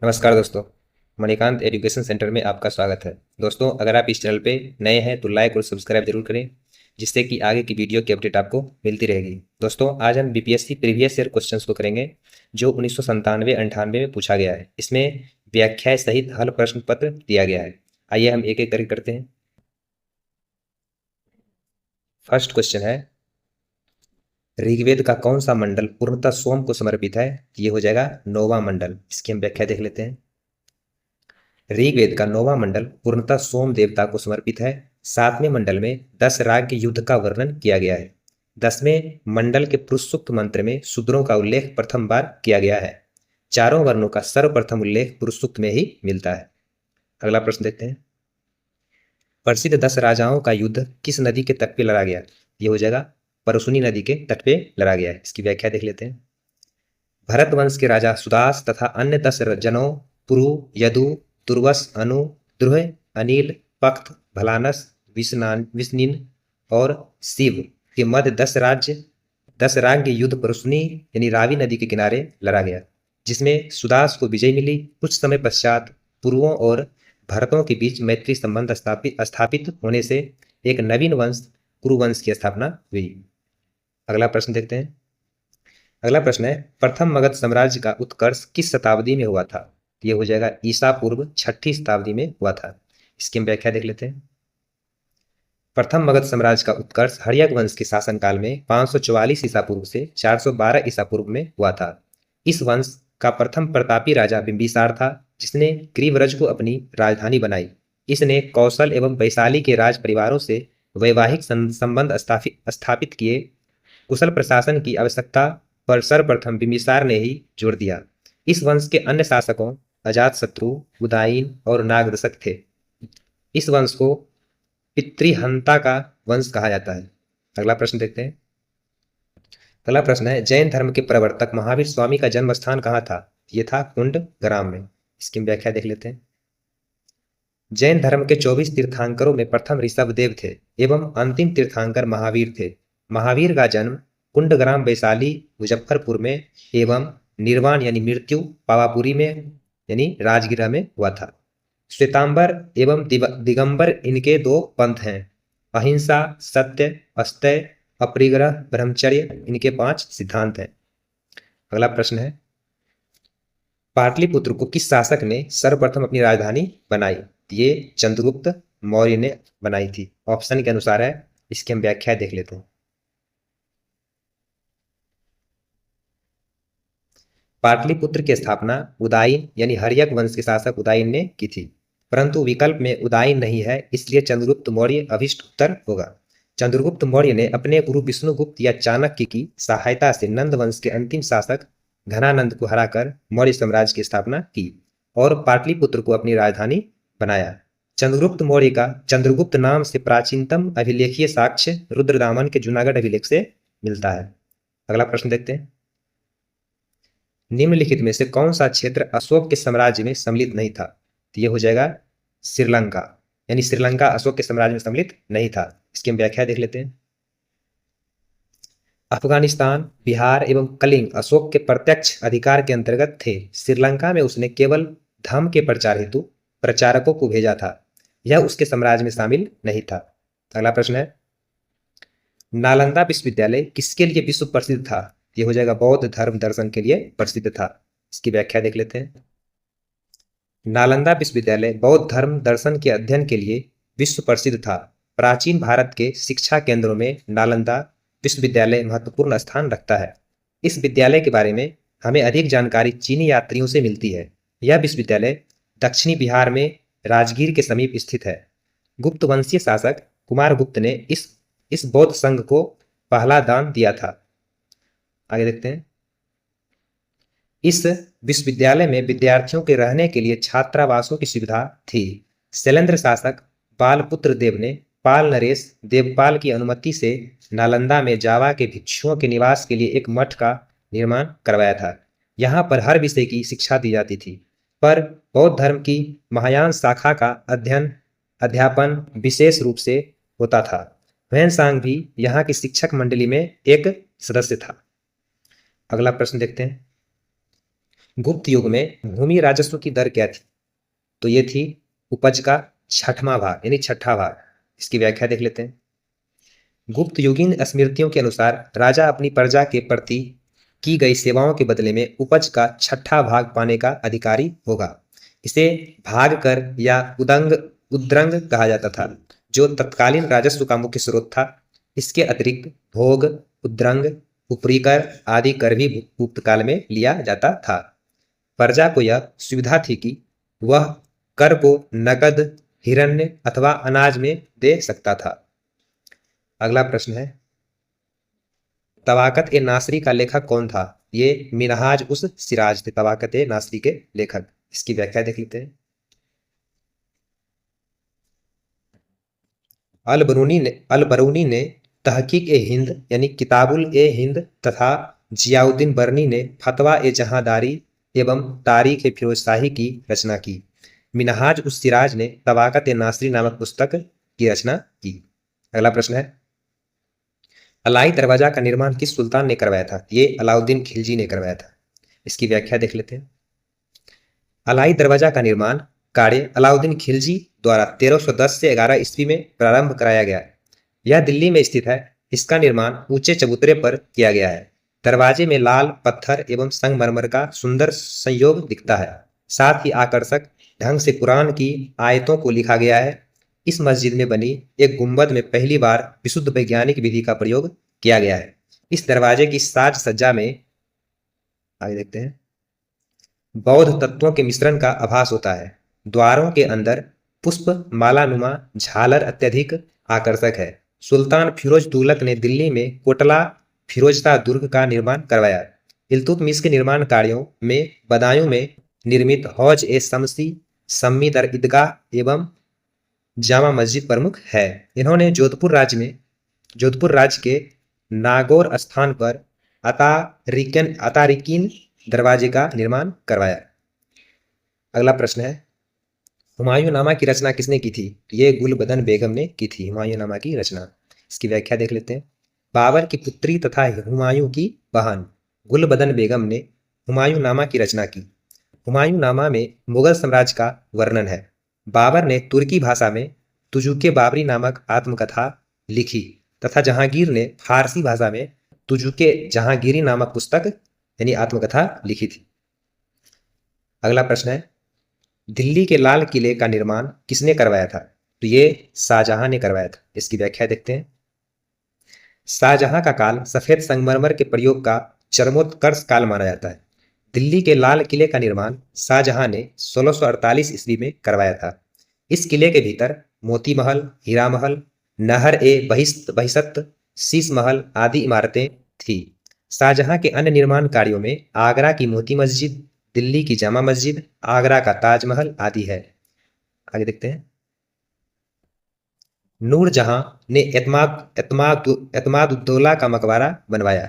नमस्कार दोस्तों। Manikant education centre में आपका स्वागत है। दोस्तों, अगर आप इस चैनल पे नए हैं तो लाइक और सब्सक्राइब जरूर करें, जिससे कि आगे की वीडियो की अपडेट आपको मिलती रहेगी। दोस्तों, आज हम बीपीएससी प्रीवियस ईयर क्वेश्चंस को करेंगे जो 1997-98 में पूछा गया है। इसमें व्याख्याएं सहित हल प्रश्न पत्र दिया गया है। आइए हम एक एक करके करते हैं। फर्स्ट क्वेश्चन है, ऋग्वेद का कौन सा मंडल पूर्णतः सोम को समर्पित है? ये हो जाएगा नौवां मंडल। इसकी हम व्याख्या देख लेते हैं। ऋग्वेद का नौवां मंडल पूर्णतः सोम देवता को समर्पित है। 7वें मंडल में 10 राग के युद्ध का वर्णन किया गया है। 10वें मंडल के पुरुष सूक्त मंत्र में शूद्रों का उल्लेख प्रथम बार किया गया है। चारों वर्णों का सर्वप्रथम उल्लेख पुरुष सूक्त में ही मिलता है। अगला प्रश्न देखते हैं। प्रसिद्ध 10 राजाओं का युद्ध किस नदी के तट पे लड़ा गया? ये हो जाएगा परशुनी नदी के तट पे लड़ा गया है। इसकी व्याख्या देख लेते हैं। भरत वंश के राजा सुदास तथा अन्य 10 जनों पुरु, यदु, तुर्वस, अनु, द्रुह, अनिल, पक्त, भलानस, विस्निन और शिव के मध्य 10 राज्य युद्ध परशुनी यानी रावी नदी के किनारे लड़ा गया, जिसमें सुदास को विजय मिली। कुछ समय पश्चात पुरुओं और भरतों के बीच मैत्री संबंध स्थापित होने से एक नवीन वंश कुरुवंश की स्थापना हुई। अगला प्रश्न देखते हैं। अगला प्रश्न है, प्रथम मगध साम्राज्य का उत्कर्ष किस शताब्दी में हुआ था? ये हो जाएगा ईसा पूर्व 6ठी शताब्दी में हुआ था। इसकी हम व्याख्या देख लेते हैं। प्रथम मगध साम्राज्य का उत्कर्ष हर्यक वंश के शासनकाल में 544 ईसा पूर्व से 412 ईसा पूर्व में हुआ था। इस वंश का प्रथम प्रतापी राजा बिंबिसार था, जिसने ग्रीवरज को अपनी राजधानी बनाई। इसने कौशल एवं वैशाली के राज परिवारों से वैवाहिक संबंध स्थापित किए। कुशल प्रशासन की आवश्यकता पर सर्वप्रथम बिंबिसार ने ही जोर दिया। इस वंश के अन्य शासकों अजातशत्रु, उदायीन और नागदशक थे। इस वंश को पितृहंता का वंश कहा जाता है। अगला प्रश्न देखते हैं। अगला प्रश्न है, जैन धर्म के प्रवर्तक महावीर स्वामी का जन्म स्थान कहाँ था? ये था कुंड ग्राम में। इसकी व्याख्या देख लेते हैं। जैन धर्म के 24 तीर्थंकरों में प्रथम ऋषभदेव थे एवं अंतिम तीर्थंकर महावीर थे। महावीर का जन्म कुंडग्राम वैशाली मुजफ्फरपुर में एवं निर्वाण यानी मृत्यु पावापुरी में यानी राजगिरा में हुआ था। श्वेतांबर एवं दिगंबर इनके दो पंथ हैं। अहिंसा, सत्य, अस्तेय, अपरिग्रह, ब्रह्मचर्य इनके 5 सिद्धांत हैं। अगला प्रश्न है, पाटलिपुत्र को किस शासक ने सर्वप्रथम अपनी राजधानी बनाई? ये चंद्रगुप्त मौर्य ने बनाई थी। ऑप्शन के अनुसार है। इसकी हम व्याख्या देख लेते हैं। पाटलिपुत्र की स्थापना उदायीन यानी हर्यक वंश के शासक उदायीन ने की थी, परंतु विकल्प में उदायीन नहीं है, इसलिए चंद्रगुप्त मौर्य अभिष्ट उत्तर होगा। चंद्रगुप्त मौर्य ने अपने गुरु विष्णुगुप्त या चाणक्य की सहायता से नंद वंश के अंतिम शासक घनानंद को हराकर मौर्य साम्राज्य की स्थापना की और पाटलिपुत्र को अपनी राजधानी बनाया। चंद्रगुप्त मौर्य का चंद्रगुप्त नाम से प्राचीनतम अभिलेखीय साक्ष्य रुद्रदामन के जूनागढ़ अभिलेख से मिलता है। अगला प्रश्न देखते हैं। निम्नलिखित में से कौन सा क्षेत्र अशोक के साम्राज्य में सम्मिलित नहीं था? तो ये हो जाएगा श्रीलंका, यानी श्रीलंका अशोक के साम्राज्य में सम्मिलित नहीं था। इसकी हम व्याख्या देख लेते हैं। अफगानिस्तान, बिहार एवं कलिंग अशोक के प्रत्यक्ष अधिकार के अंतर्गत थे। श्रीलंका में उसने केवल धर्म के प्रचार हेतु प्रचारकों को भेजा था। यह उसके साम्राज्य में शामिल नहीं था। अगला प्रश्न है, नालंदा विश्वविद्यालय किसके लिए विश्व प्रसिद्ध था? ये हो जाएगा बौद्ध धर्म दर्शन के लिए प्रसिद्ध था। इसकी व्याख्या देख लेते हैं। नालंदा विश्वविद्यालय बौद्ध धर्म दर्शन के अध्ययन के लिए विश्व प्रसिद्ध था। प्राचीन भारत के शिक्षा केंद्रों में नालंदा विश्वविद्यालय महत्वपूर्ण स्थान रखता है। इस विद्यालय के बारे में हमें अधिक जानकारी चीनी यात्रियों से मिलती है। यह विश्वविद्यालय दक्षिणी बिहार में राजगीर के समीप स्थित है। गुप्त वंशीय शासक कुमारगुप्त ने इस बौद्ध संघ को पहला दान दिया था। आगे देखते हैं। इस विश्वविद्यालय में विद्यार्थियों के रहने के लिए छात्रावासों की सुविधा थी। शैलेंद्र शासक पालपुत्र देव ने पाल नरेश देवपाल की अनुमति से नालंदा में जावा के भिक्षुओं के निवास के लिए एक मठ का निर्माण करवाया था। यहाँ पर हर विषय की शिक्षा दी जाती थी, पर बौद्ध धर्म की महायान शाखा का अध्यापन विशेष रूप से होता था। ह्वेनसांग भी यहाँ की शिक्षक मंडली में एक सदस्य था। अगला प्रश्न देखते हैं। गुप्त युग में भूमि राजस्व की दर क्या थी? तो ये थी उपज का छठवां भाग यानी छठा भाग। इसकी व्याख्या देख लेते हैं। गुप्त युगीन स्मृतियों के अनुसार राजा अपनी प्रजा के प्रति की गई सेवाओं के बदले में उपज का छठा भाग पाने का अधिकारी होगा। इसे भाग कर या उद्रंग कहा जाता था, जो तत्कालीन राजस्व का मुख्य स्रोत था। इसके अतिरिक्त भोग, उद्रंग, ऊपरी कर आदि कर भी गुप्त काल में लिया जाता था। प्रजा को यह सुविधा थी कि वह कर को नकद, हिरण्य अथवा अनाज में दे सकता था। अगला प्रश्न है, तबाकत ए नासरी का लेखक कौन था? ये मिनहाज उस सिराज थे तबाकत ए नासरी के लेखक। इसकी व्याख्या देख लेते हैं। अल बरूनी ने तहकीक ए हिंद यानी किताबुल ए हिंद तथा जियाउद्दीन बरनी ने फतवा ए जहांदारी एवं तारीख ए फिरोजशाही की रचना की। मिनहाज उस सिराज ने तबाकत ए नासरी नामक पुस्तक की रचना की। अगला प्रश्न है, अलाई दरवाजा का निर्माण किस सुल्तान ने करवाया था? ये अलाउद्दीन खिलजी ने करवाया था। इसकी व्याख्या देख लेते हैं। अलाई दरवाजा का निर्माण कार्य अलाउद्दीन खिलजी द्वारा 1310 से 11 ईस्वी में प्रारंभ कराया गया। यह दिल्ली में स्थित है। इसका निर्माण ऊंचे चबूतरे पर किया गया है। दरवाजे में लाल पत्थर एवं संगमरमर का सुंदर संयोग दिखता है। साथ ही आकर्षक ढंग से कुरान की आयतों को लिखा गया है। इस मस्जिद में बनी एक गुंबद में पहली बार विशुद्ध वैज्ञानिक विधि का प्रयोग किया गया है। इस दरवाजे की साज सज्जा में, आगे देखते हैं, बौद्ध तत्वों के मिश्रण का आभास होता है। द्वारों के अंदर पुष्प मालानुमा झालर अत्यधिक आकर्षक है। सुल्तान फिरोज तुगलक ने दिल्ली में कोटला फिरोजशाह दुर्ग का निर्माण करवाया। इल्तुतमिश के निर्माण कार्यों में बदायूं में निर्मित हौज ए शमसी, सम्मी दर ईदगाह एवं जामा मस्जिद प्रमुख है। इन्होंने जोधपुर राज्य के नागौर स्थान पर अतारिकीन दरवाजे का निर्माण करवाया। अगला प्रश्न है, हुमायूं नामा की रचना किसने की थी? ये गुलबदन बेगम ने की थी हुमायूं नामा की रचना। इसकी व्याख्या देख लेते हैं। बाबर की पुत्री तथा हुमायूं की बहन गुलबदन बेगम ने हुमायूं नामा की रचना की। हुमायूं नामा में मुगल साम्राज्य का वर्णन है। बाबर ने तुर्की भाषा में तुजुके बाबरी नामक आत्मकथा लिखी तथा जहांगीर ने फारसी भाषा में तुजुके जहांगीरी नामक पुस्तक यानी आत्मकथा लिखी थी। अगला प्रश्न है, दिल्ली के लाल किले का निर्माण किसने करवाया था? तो ये शाहजहां ने करवाया था। इसकी व्याख्या देखते हैं। शाहजहां का काल सफेद संगमरमर के प्रयोग का चरमोत्कर्ष काल माना जाता है। दिल्ली के लाल किले का निर्माण शाहजहां ने 1648 ईस्वी में करवाया था। इस किले के भीतर मोती महल, हीरा महल, नहर ए बहिश्त, शीश महल आदि इमारतें थी। शाहजहां के अन्य निर्माण कार्यों में आगरा की मोती मस्जिद, दिल्ली की जामा मस्जिद, आगरा का ताजमहल आदि है। आगे देखते हैं। नूरजहां ने एतमादुद्दौला का मकबरा बनवाया।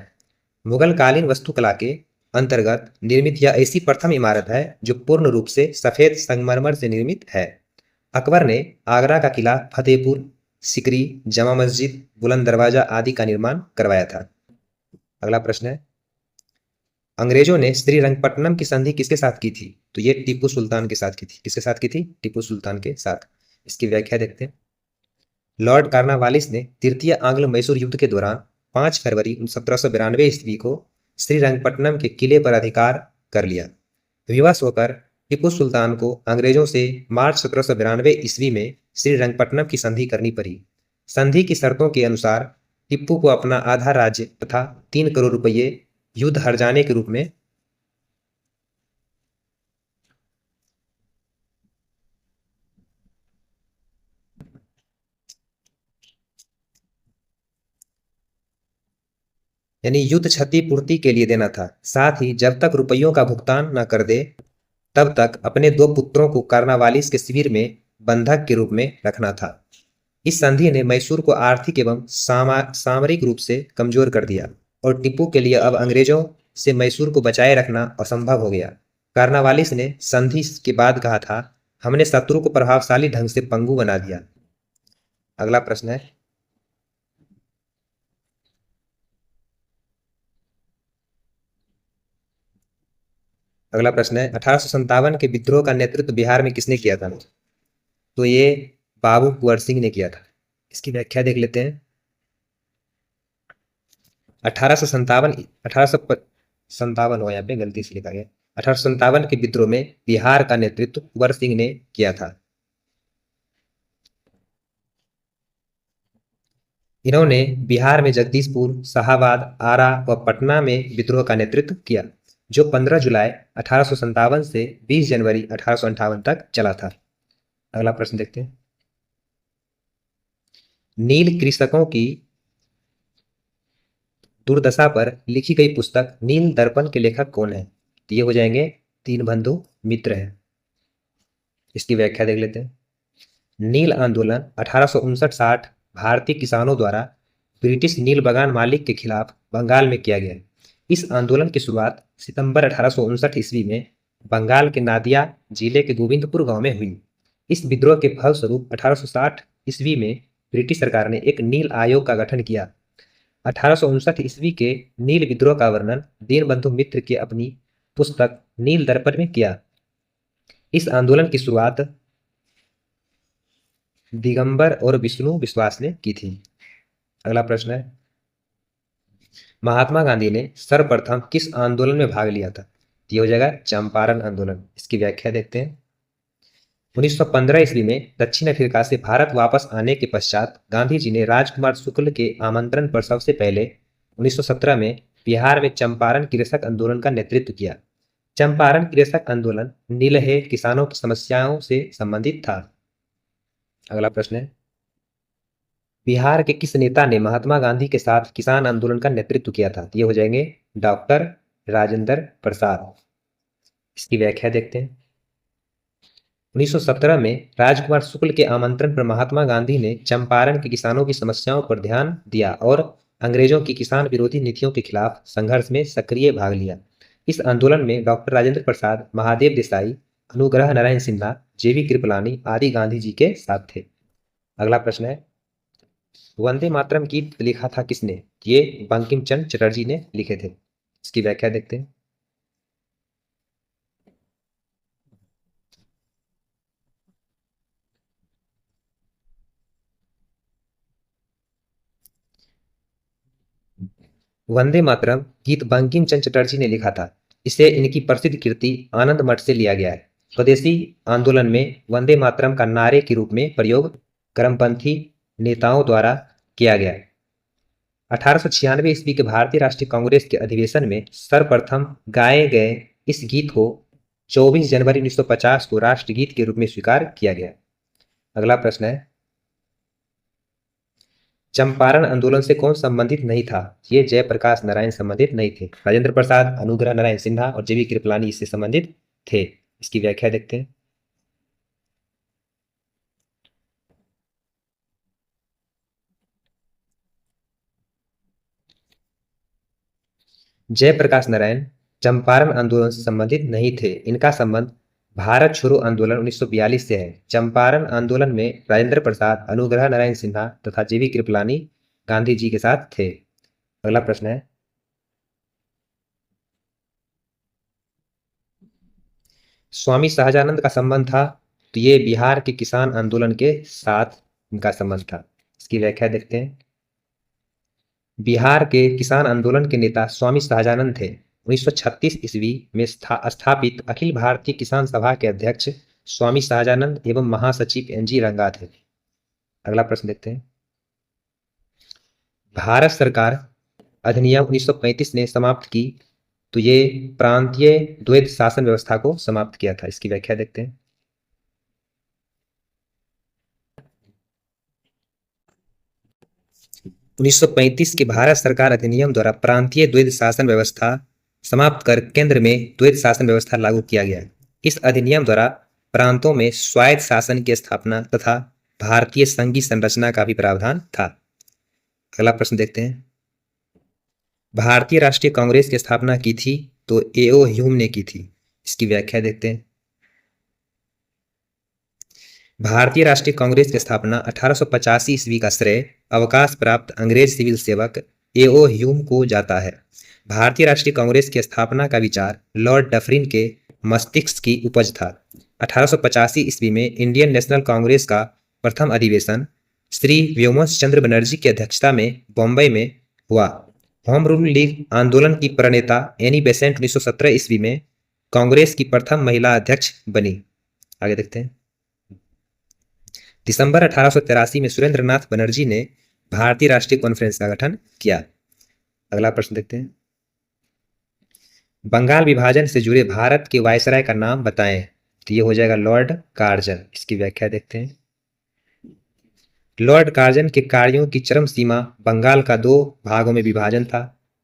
मुगल कालीन वास्तुकला के अंतर्गत निर्मित यह ऐसी प्रथम इमारत है जो पूर्ण रूप से सफेद संगमरमर से निर्मित है। अकबर ने आगरा का किला फतेहपुर सिकरी, जमा मस्जिद, बुलंद दरवाजा आदि का निर्माण करवाया था। अगला प्रश्न है, अंग्रेजों ने श्रीरंगपट्टनम की संधि किसके साथ की थी? तो ये टीपू सुल्तान के साथ की थी। किसके साथ की थी? टीपू सुल्तान के साथ। इसकी व्याख्या देखते हैं। लॉर्ड कार्नवालिस ने तृतीय आंग्ल मैसूर युद्ध के दौरान 5 फरवरी 1792 ईस्वी को श्रीरंगपट्टनम के किले पर अधिकार कर लिया। विवश होकर टीपू सुल्तान को अंग्रेजों से मार्च 1792 ईस्वी में श्रीरंगपट्टनम की संधि करनी पड़ी। संधि की शर्तों के अनुसार टीपू को अपना आधा राज्य तथा 3 करोड़ रुपये युद्ध हर्जाने के रूप में यानी युद्ध क्षतिपूर्ति के लिए देना था। साथ ही जब तक रुपयों का भुगतान न कर दे तब तक अपने 2 पुत्रों को कार्नवालिस के शिविर में बंधक के रूप में रखना था। इस संधि ने मैसूर को आर्थिक एवं सामरिक रूप से कमजोर कर दिया और टीपू के लिए अब अंग्रेजों से मैसूर को बचाए रखना असंभव हो गया। कार्नवालिस ने संधि के बाद कहा था, हमने शत्रु को प्रभावशाली ढंग से पंगु बना दिया। अगला प्रश्न है, अगला प्रश्न है 1857 के विद्रोह का नेतृत्व बिहार में किसने किया था? तो ये बाबू कुंवर सिंह ने किया था। इसकी व्याख्या देख लेते हैं। 1857 1857 हो, यहाँ पे गलती से लिखा गया। 1857 के विद्रोह में बिहार का नेतृत्व कुंवर सिंह ने किया था। इन्होंने बिहार में जगदीशपुर, शाहाबाद, आरा व पटना में विद्रोह का नेतृत्व किया, जो 15 जुलाई 1857 से 20 जनवरी 1858 तक चला था। अगला प्रश्न देखते हैं। नील कृषकों की दुर्दशा पर लिखी गई पुस्तक नील दर्पण के लेखक कौन है? तो ये हो जाएंगे दीनबंधु मित्र है। इसकी व्याख्या देख लेते हैं। नील आंदोलन 1859-60 भारतीय किसानों द्वारा ब्रिटिश नील बगान मालिक के खिलाफ बंगाल में किया गया। इस आंदोलन की शुरुआत सितंबर 1859 ईस्वी में बंगाल के नादिया जिले के गोविंदपुर गांव में हुई। इस विद्रोह के फलस्वरूप 1860 ईस्वी में ब्रिटिश सरकार ने एक नील आयोग का गठन किया। 1859 ईस्वी के नील विद्रोह का वर्णन दीनबंधु मित्र की अपनी पुस्तक नील दर्पण में किया। इस आंदोलन की शुरुआत दिगंबर और विष्णु विश्वास ने की थी। अगला प्रश्न है, महात्मा गांधी ने सर्वप्रथम किस आंदोलन में भाग लिया था? ये हो जाएगा चंपारण आंदोलन। इसकी व्याख्या देखते हैं। 1915 ईस्वी में दक्षिण अफ्रीका से भारत वापस आने के पश्चात गांधी जी ने राजकुमार शुक्ल के आमंत्रण पर सबसे पहले 1917 में बिहार में चंपारण कृषक आंदोलन का नेतृत्व किया। चंपारण कृषक आंदोलन नीलहे किसानों की समस्याओं से संबंधित था। अगला प्रश्न है, बिहार के किस नेता ने महात्मा गांधी के साथ किसान आंदोलन का नेतृत्व किया था? ये हो जाएंगे डॉक्टर राजेंद्र प्रसाद। इसकी व्याख्या देखते हैं। 1917 में राजकुमार शुक्ल के आमंत्रण पर महात्मा गांधी ने चंपारण के किसानों की समस्याओं पर ध्यान दिया और अंग्रेजों की किसान विरोधी नीतियों के खिलाफ संघर्ष में सक्रिय भाग लिया। इस आंदोलन में डॉक्टर राजेंद्र प्रसाद, महादेव देसाई, अनुग्रह नारायण सिन्हा, जेवी कृपलानी आदि गांधी जी के साथ थे। अगला प्रश्न है, वंदे मातरम गीत लिखा था किसने? ये बंकिम चंद्र चटर्जी ने लिखे थे। इसकी व्याख्या देखते हैं। वंदे मातरम गीत बंकिम चंद्र चटर्जी ने लिखा था। इसे इनकी प्रसिद्ध कृति आनंद मठ से लिया गया है। स्वदेशी आंदोलन में वंदे मातरम का नारे के रूप में प्रयोग करमपंथी नेताओं द्वारा किया गया। 1896 ईस्वी के भारतीय राष्ट्रीय कांग्रेस के अधिवेशन में सर्वप्रथम गाए गए इस गीत को 24 जनवरी 1950 को राष्ट्रगीत के रूप में स्वीकार किया गया। अगला प्रश्न है, चंपारण आंदोलन से कौन संबंधित नहीं था? ये जयप्रकाश नारायण संबंधित नहीं थे। राजेंद्र प्रसाद, अनुग्रह नारायण सिन्हा और जेवी कृपलानी इससे संबंधित थे। इसकी व्याख्या देखते हैं। जयप्रकाश नारायण चंपारण आंदोलन से संबंधित नहीं थे। इनका संबंध भारत छोड़ो आंदोलन 1942 से है। चंपारण आंदोलन में राजेंद्र प्रसाद, अनुग्रह नारायण सिन्हा तथा जेवी कृपलानी गांधी जी के साथ थे। अगला प्रश्न है, स्वामी सहजानंद का संबंध था? तो ये बिहार के किसान आंदोलन के साथ इनका संबंध था। इसकी व्याख्या देखते हैं। बिहार के किसान आंदोलन के नेता स्वामी सहजानंद थे। 1936 ईस्वी में स्थापित अखिल भारतीय किसान सभा के अध्यक्ष स्वामी सहजानंद एवं महासचिव एनजी रंगा थे। अगला प्रश्न देखते हैं। भारत सरकार अधिनियम 1935 ने समाप्त की, तो ये प्रांतीय द्वैध शासन व्यवस्था को समाप्त किया था। इसकी व्याख्या देखते हैं। उन्नीस सौ 1935 के भारत सरकार अधिनियम द्वारा प्रांतीय द्वैध शासन व्यवस्था समाप्त कर केंद्र में द्वैध शासन व्यवस्था लागू किया गया। इस अधिनियम द्वारा प्रांतों में स्वायत्त शासन की स्थापना तथा भारतीय संघीय संरचना का भी प्रावधान था। अगला प्रश्न देखते हैं। भारतीय राष्ट्रीय कांग्रेस की स्थापना की थी, तो एओ ह्यूम ने की थी। इसकी व्याख्या देखते हैं। भारतीय राष्ट्रीय कांग्रेस की स्थापना 1885 ईस्वी का श्रेय अवकाश प्राप्त अंग्रेज सिविल सेवक एओ ह्यूम को जाता है। भारतीय राष्ट्रीय कांग्रेस की स्थापना का विचार लॉर्ड डफरिन के मस्तिष्क की उपज था। 1885 ईस्वी में इंडियन नेशनल कांग्रेस का प्रथम अधिवेशन श्री व्योमस चंद्र बनर्जी की अध्यक्षता में बॉम्बे में हुआ। होम रूल लीग आंदोलन की प्रणेता एनी बेसेंट 1917 ईस्वी में कांग्रेस की प्रथम महिला अध्यक्ष बनी। आगे देखते हैं। दिसंबर 1883 में सुरेंद्र नाथ बनर्जी ने भारतीय राष्ट्रीय कॉन्फ्रेंस का गठन किया। अगला प्रश्न देखते हैं। बंगाल विभाजन से जुड़े भारत के वायसराय का नाम बताएं। तो ये हो जाएगा लॉर्ड कार्जन। इसकी व्याख्या देखते हैं। लॉर्ड कार्जन के कार्यों की चरम सीमा बंगाल का 2 भागों में विभाजन था।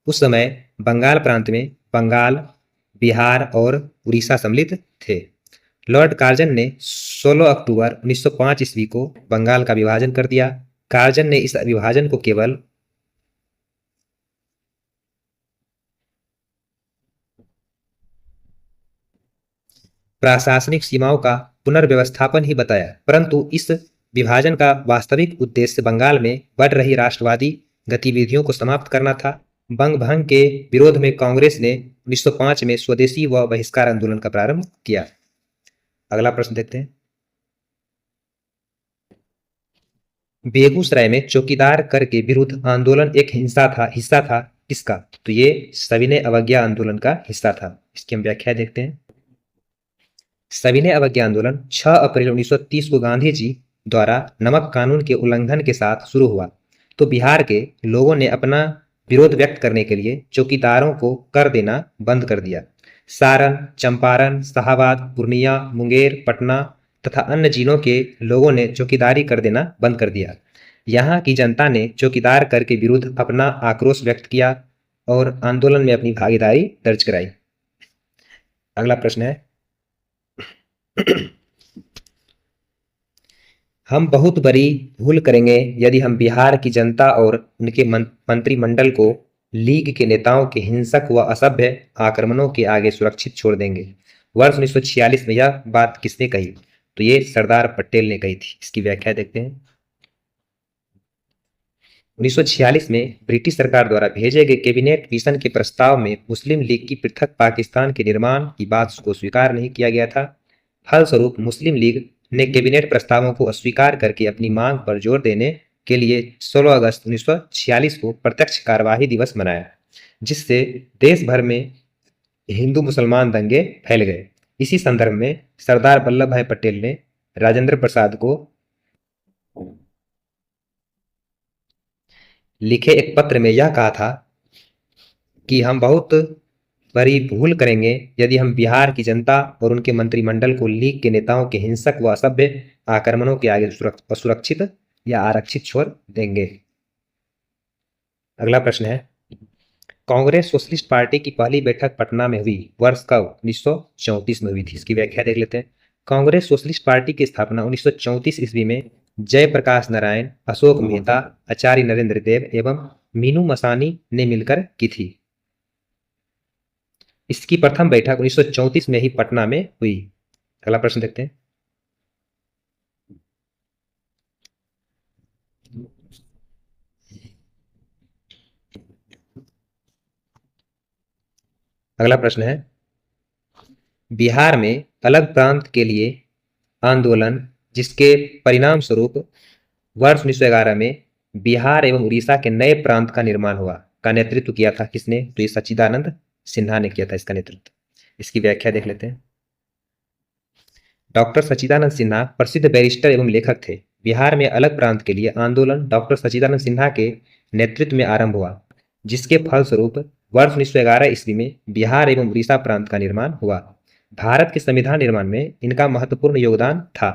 उस समय बंगाल प्रांत में बंगाल, बिहार और उड़ीसा सम्मिलित थे। लॉर्ड कार्जन ने 16 अक्टूबर 1905 ईस्वी को बंगाल का विभाजन कर दिया। कार्जन ने इस विभाजन को केवल प्रशासनिक सीमाओं का पुनर्व्यवस्थापन ही बताया, परंतु इस विभाजन का वास्तविक उद्देश्य बंगाल में बढ़ रही राष्ट्रवादी गतिविधियों को समाप्त करना था। बंग भंग के विरोध में कांग्रेस ने 1905 में स्वदेशी व बहिष्कार आंदोलन का प्रारंभ किया। अगला प्रश्न देखते हैं। बेगूसराय में चौकीदार कर के विरुद्ध आंदोलन एक हिस्सा था किसका? तो ये सविनय अवज्ञा आंदोलन का हिस्सा था। इसकी हम व्याख्या देखते हैं। सविनय अवज्ञा आंदोलन 6 अप्रैल 1930 को गांधी जी द्वारा नमक कानून के उल्लंघन के साथ शुरू हुआ। तो बिहार के लोगों ने अपना विरोध व्यक्त करने के लिए चौकीदारों को कर देना बंद कर दिया। सारण, चंपारण, शाहाबाद, पूर्णिया, मुंगेर, पटना तथा अन्य जिलों के लोगों ने चौकीदारी कर देना बंद कर दिया। यहाँ की जनता ने चौकीदार कर के विरुद्ध अपना आक्रोश व्यक्त किया और आंदोलन में अपनी भागीदारी दर्ज कराई। अगला प्रश्न है। हम बहुत बड़ी भूल करेंगे यदि हम बिहार की जनता और उनके मंत्रिमंडल को लीग के नेताओं के हिंसक व असभ्य आक्रमणों के आगे सुरक्षित छोड़ देंगे। वर्ष 1946 में यह बात किसने कही? तो ये सरदार पटेल ने कही थी। इसकी व्याख्या देखते हैं। 1946 में ब्रिटिश सरकार द्वारा भेजे गए कैबिनेट मिशन के प्रस्ताव में मुस्लिम लीग की पृथक पाकिस्तान के निर्माण की बात को स्वीकार नहीं किया गया था। फलस्वरूप मुस्लिम लीग ने कैबिनेट प्रस्तावों को अस्वीकार करके अपनी मांग पर जोर देने के लिए 16 अगस्त 1946 को प्रत्यक्ष कार्यवाही दिवस मनाया, जिससे देश भर में हिंदू मुसलमान दंगे फैल गए। इसी संदर्भ में सरदार वल्लभ भाई पटेल ने राजेंद्र प्रसाद को लिखे एक पत्र में यह कहा था कि हम बहुत बड़ी भूल करेंगे यदि हम बिहार की जनता और उनके मंत्रिमंडल को लीग के नेताओं के हिंसक व असभ्य आक्रमणों के आगे असुरक्षित या आरक्षित छोड़ देंगे। अगला प्रश्न है। कांग्रेस सोशलिस्ट पार्टी की पहली बैठक पटना में हुई। वर्ष कब? 1934 में हुई थी। इसकी व्याख्या देख लेते हैं। कांग्रेस सोशलिस्ट पार्टी की स्थापना 1934 ईस्वी में जयप्रकाश नारायण, अशोक मेहता, आचार्य नरेंद्र देव एवं मीनू मसानी ने मिलकर की थी। इसकी प्रथम बैठक 1934 में ही पटना में हुई। अगला प्रश्न देखते हैं। अगला प्रश्न है। बिहार में अलग प्रांत के लिए आंदोलन जिसके परिणाम स्वरूप वर्ष 1911 में बिहार एवं उड़ीसा के नए प्रांत का निर्माण हुआ, का नेतृत्व किया था किसने? तो ये सच्चिदानंद सिन्हा ने किया था इसका नेतृत्व। इसकी व्याख्या देख लेते हैं। डॉक्टर सच्चिदानंद सिन्हा प्रसिद्ध बैरिस्टर एवं लेखक थे। बिहार में अलग प्रांत के लिए आंदोलन डॉक्टर सच्चिदानंद सिन्हा के नेतृत्व में आरंभ हुआ, जिसके फलस्वरूप वर्ष 1911 ईस्वी में बिहार एवं उड़ीसा प्रांत का निर्माण हुआ। भारत के संविधान निर्माण में इनका महत्वपूर्ण योगदान था।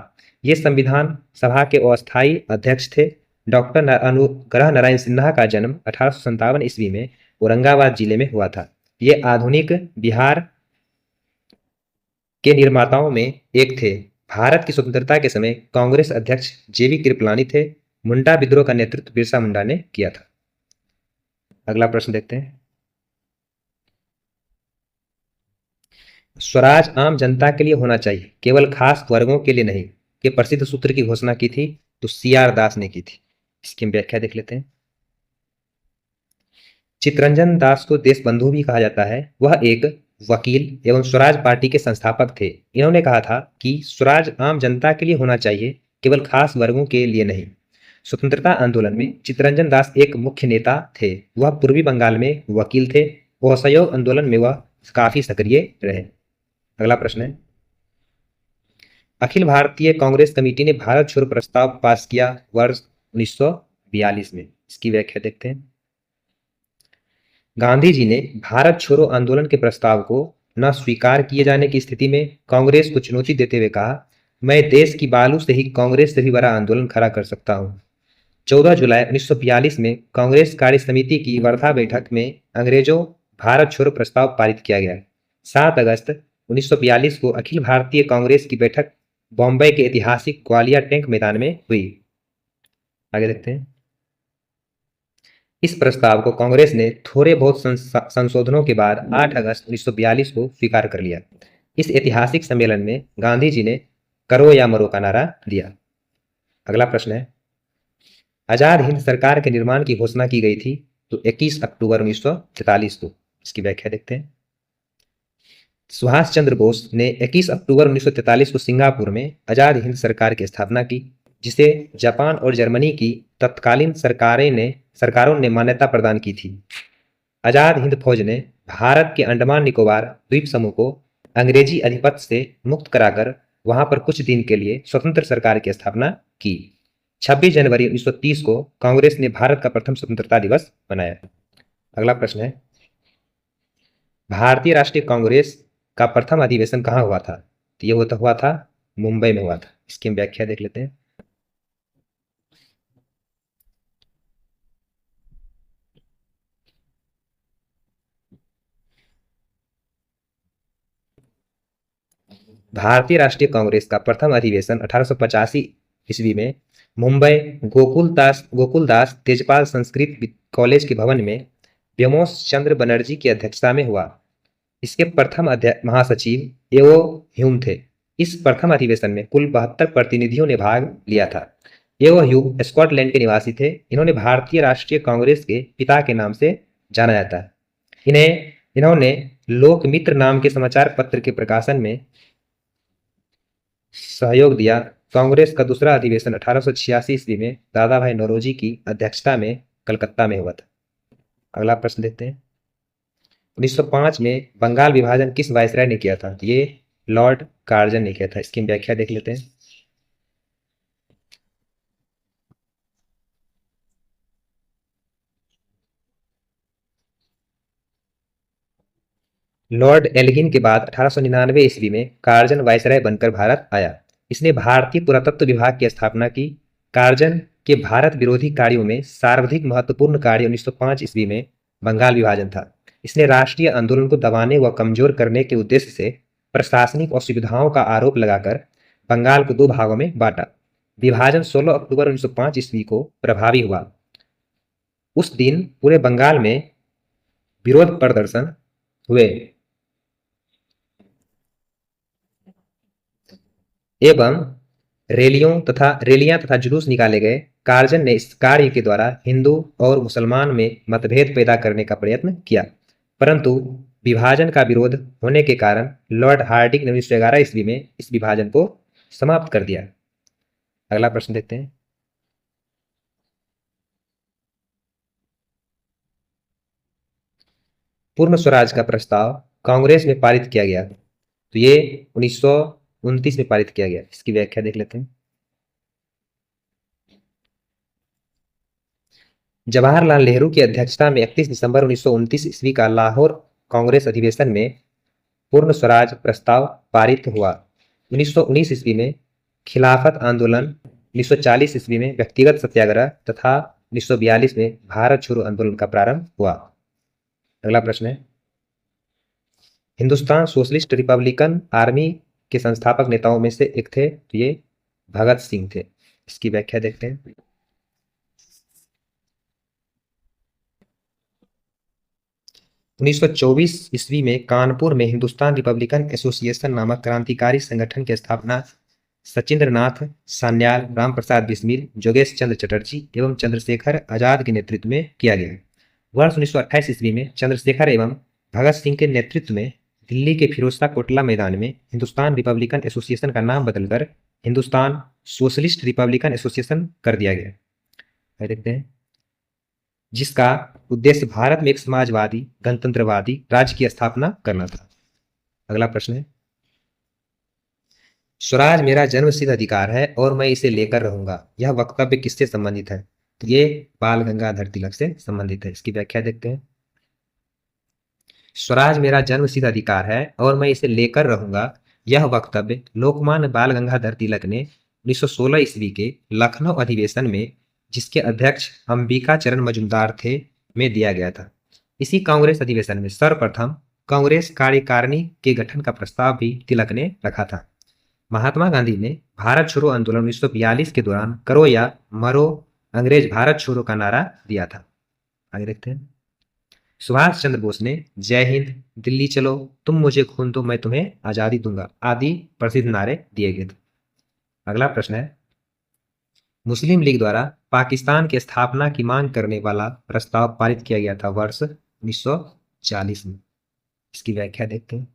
ये संविधान सभा के अस्थायी अध्यक्ष थे। डॉक्टर अनुग्रह नारायण सिन्हा का जन्म 1857 ईस्वी में औरंगाबाद जिले में हुआ था। ये आधुनिक बिहार के निर्माताओं में एक थे। भारत की स्वतंत्रता के समय कांग्रेस अध्यक्ष जेवी कृपलानी थे। मुंडा विद्रोह का नेतृत्व बिरसा मुंडा ने किया था। अगला प्रश्न देखते हैं। स्वराज आम जनता के लिए होना चाहिए, केवल खास वर्गों के लिए नहीं, ये प्रसिद्ध सूत्र की घोषणा की थी तो सीआर दास ने की थी। इसकी व्याख्या देख लेते हैं। चित्तरंजन दास को देशबंधु भी कहा जाता है। वह एक वकील एवं स्वराज पार्टी के संस्थापक थे। इन्होंने कहा था कि स्वराज आम जनता के लिए होना चाहिए, केवल खास वर्गों के लिए नहीं। स्वतंत्रता आंदोलन में चित्तरंजन दास एक मुख्य नेता थे। वह पूर्वी बंगाल में वकील थे। असहयोग आंदोलन में वह काफी सक्रिय रहे। अगला प्रश्न है, अखिल भारतीय कांग्रेस कमेटी ने भारत छोड़ो प्रस्ताव पास किया वर्ष 1942 में। इसकी व्याख्या देखते हैं। गांधी जी ने भारत छोड़ो आंदोलन के प्रस्ताव को न स्वीकार किए जाने की स्थिति में कांग्रेस को चुनौती देते हुए कहा, मैं देश की बालू से ही कांग्रेस से भी बड़ा आंदोलन खड़ा कर सकता हूं। 14 जुलाई 1942 में कांग्रेस कार्य समिति की वर्धा बैठक में अंग्रेजों भारत छोड़ो प्रस्ताव पारित किया गया। 7 अगस्त 1942 को अखिल भारतीय कांग्रेस की बैठक बॉम्बे के ऐतिहासिक ग्वालियर टैंक मैदान में हुई। आगे देखते हैं। इस प्रस्ताव को कांग्रेस ने थोड़े बहुत संशोधनों के बाद 8 अगस्त 1942 को स्वीकार कर लिया। इस ऐतिहासिक सम्मेलन में गांधी जी ने करो या मरो का नारा दिया। अगला प्रश्न है, आजाद हिंद सरकार के निर्माण की घोषणा की गई थी तो 21 अक्टूबर 1943 को। इसकी व्याख्या देखते हैं। सुभाष चंद्र बोस ने 21 अक्टूबर 1943 को सिंगापुर में आजाद हिंद सरकार की स्थापना की, जिसे जापान और जर्मनी की तत्कालीन सरकारों ने मान्यता प्रदान की थी। आजाद हिंद फौज ने भारत के अंडमान निकोबार द्वीप समूह को अंग्रेजी आधिपत्य से मुक्त कराकर वहां पर कुछ दिन के लिए स्वतंत्र सरकार की स्थापना की। 26 जनवरी 1930 को कांग्रेस ने भारत का प्रथम स्वतंत्रता दिवस मनाया। अगला प्रश्न है, भारतीय राष्ट्रीय कांग्रेस का प्रथम अधिवेशन कहाँ हुआ था? तो ये हुआ था मुंबई में हुआ था। इसकी हम व्याख्या देख लेते हैं। भारतीय राष्ट्रीय कांग्रेस का प्रथम अधिवेशन 1885 ईस्वी में मुंबई गोकुलदास तेजपाल संस्कृत कॉलेज के भवन में व्योमोस चंद्र बनर्जी की अध्यक्षता में हुआ। इसके प्रथम महासचिव एओ ह्यूम थे। इस प्रथम अधिवेशन में कुल 72 प्रतिनिधियों ने भाग लिया था। एओ ह्यूम स्कॉटलैंड के निवासी थे। इन्होंने भारतीय राष्ट्रीय कांग्रेस के पिता के नाम से जाना जाता है। इन्होंने लोकमित्र नाम के समाचार पत्र के प्रकाशन में सहयोग दिया। कांग्रेस का दूसरा अधिवेशन 1886 ईस्वी में दादा भाई नौरोजी की अध्यक्षता में कलकत्ता में हुआ था। अगला प्रश्न देखते हैं। 1905 में बंगाल विभाजन किस वायसराय ने किया था? ये लॉर्ड कार्जन ने किया था। इसकी व्याख्या देख लेते हैं। लॉर्ड एल्गिन के बाद 1899 ईस्वी में कार्जन वायसराय बनकर भारत आया। इसने भारतीय पुरातत्व विभाग की स्थापना की। कार्जन के भारत विरोधी कार्यों में सर्वाधिक महत्वपूर्ण कार्य 1905 ईस्वी में बंगाल विभाजन था। इसने राष्ट्रीय आंदोलन को दबाने व कमजोर करने के उद्देश्य से प्रशासनिक असुविधाओं का आरोप लगाकर बंगाल को 2 भागों में बांटा। विभाजन 16 अक्टूबर 1905 ईस्वी को प्रभावी हुआ। उस दिन पूरे बंगाल में विरोध प्रदर्शन हुए एवं रैलियां तथा जुलूस निकाले गए। कार्जन ने इस कार्य के द्वारा हिंदू और मुसलमान में मतभेद पैदा करने का प्रयत्न किया, परंतु विभाजन का विरोध होने के कारण लॉर्ड हार्डिंग ने 1911 ईस्वी में इस विभाजन को समाप्त कर दिया। अगला प्रश्न देखते हैं। पूर्ण स्वराज का प्रस्ताव कांग्रेस में पारित किया गया तो ये 1929 में पारित किया गया। इसकी व्याख्या देख लेते हैं। जवाहरलाल नेहरू की अध्यक्षता में 31 दिसंबर 1929 ईस्वी का लाहौर कांग्रेस अधिवेशन में पूर्ण स्वराज प्रस्ताव पारित हुआ। 1919 ईस्वी में खिलाफत आंदोलन, 1940 ईस्वी में व्यक्तिगत सत्याग्रह तथा 1942 में भारत छोड़ो आंदोलन का प्रारंभ हुआ। अगला प्रश्न है, हिंदुस्तान सोशलिस्ट रिपब्लिकन आर्मी के संस्थापक नेताओं में से एक थे तो ये भगत सिंह थे। इसकी व्याख्या देखते हैं। उन्नीस 1924 ईस्वी में कानपुर में हिंदुस्तान रिपब्लिकन एसोसिएशन नामक क्रांतिकारी संगठन की स्थापना सचिंद्र नाथ सान्याल, राम प्रसाद बिस्मिल, जोगेश चंद्र चटर्जी एवं चंद्रशेखर आजाद के नेतृत्व में किया गया। वर्ष 1928 ईस्वी में चंद्रशेखर एवं भगत सिंह के नेतृत्व में दिल्ली के फिरोजशाह कोटला मैदान में हिंदुस्तान रिपब्लिकन एसोसिएशन का नाम बदलकर हिंदुस्तान सोशलिस्ट रिपब्लिकन एसोसिएशन कर दिया गया। देखते हैं, जिसका उद्देश्य भारत में एक समाजवादी गणतंत्रवादी राज्य की स्थापना करना था। अगला प्रश्न है, स्वराज मेरा जन्मसिद्ध अधिकार है और मैं इसे लेकर रहूंगा, यह वक्तव्य किससे संबंधित है? तो ये बाल गंगाधर तिलक से संबंधित है। इसकी व्याख्या देखते हैं, स्वराज मेरा जन्मसिद्ध अधिकार है और मैं इसे लेकर रहूंगा, यह वक्तव्य लोकमान्य बाल गंगाधर तिलक ने 1916 ईस्वी के लखनऊ अधिवेशन में, जिसके अध्यक्ष अंबिका चरण मजूमदार थे, में दिया गया था। इसी कांग्रेस अधिवेशन में सर्वप्रथम कांग्रेस कार्यकारिणी के गठन का प्रस्ताव भी तिलक ने रखा था। महात्मा गांधी ने भारत छोड़ो आंदोलन 1942 के दौरान करो या मरो अंग्रेज भारत छोड़ो का नारा दिया था। आगे देखते हैं, सुभाष चंद्र बोस ने जय हिंद, दिल्ली चलो, तुम मुझे खून दो मैं तुम्हें आजादी दूंगा आदि प्रसिद्ध नारे दिए गए थे। अगला प्रश्न है, मुस्लिम लीग द्वारा पाकिस्तान की स्थापना की मांग करने वाला प्रस्ताव पारित किया गया था वर्ष 1940 में। इसकी व्याख्या देखते हैं,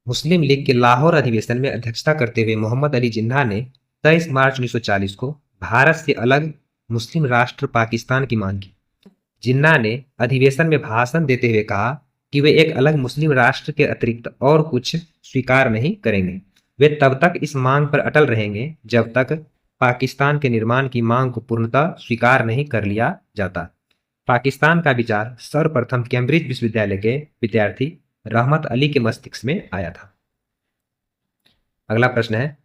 मुस्लिम लीग के लाहौर अधिवेशन में अध्यक्षता करते हुए मोहम्मद अली जिन्ना ने 23 मार्च 1940 को भारत से अलग मुस्लिम राष्ट्र पाकिस्तान की मांग की। जिन्ना ने अधिवेशन में भाषण देते हुए कहा कि वे एक अलग मुस्लिम राष्ट्र के अतिरिक्त और कुछ स्वीकार नहीं करेंगे। वे तब तक इस मांग पर अटल रहेंगे जब तक पाकिस्तान के निर्माण की मांग को पूर्णतः स्वीकार नहीं कर लिया जाता। पाकिस्तान का विचार सर्वप्रथम कैम्ब्रिज विश्वविद्यालय के विद्यार्थी रहमत अली के मस्तिष्क में आया था। अगला प्रश्न है,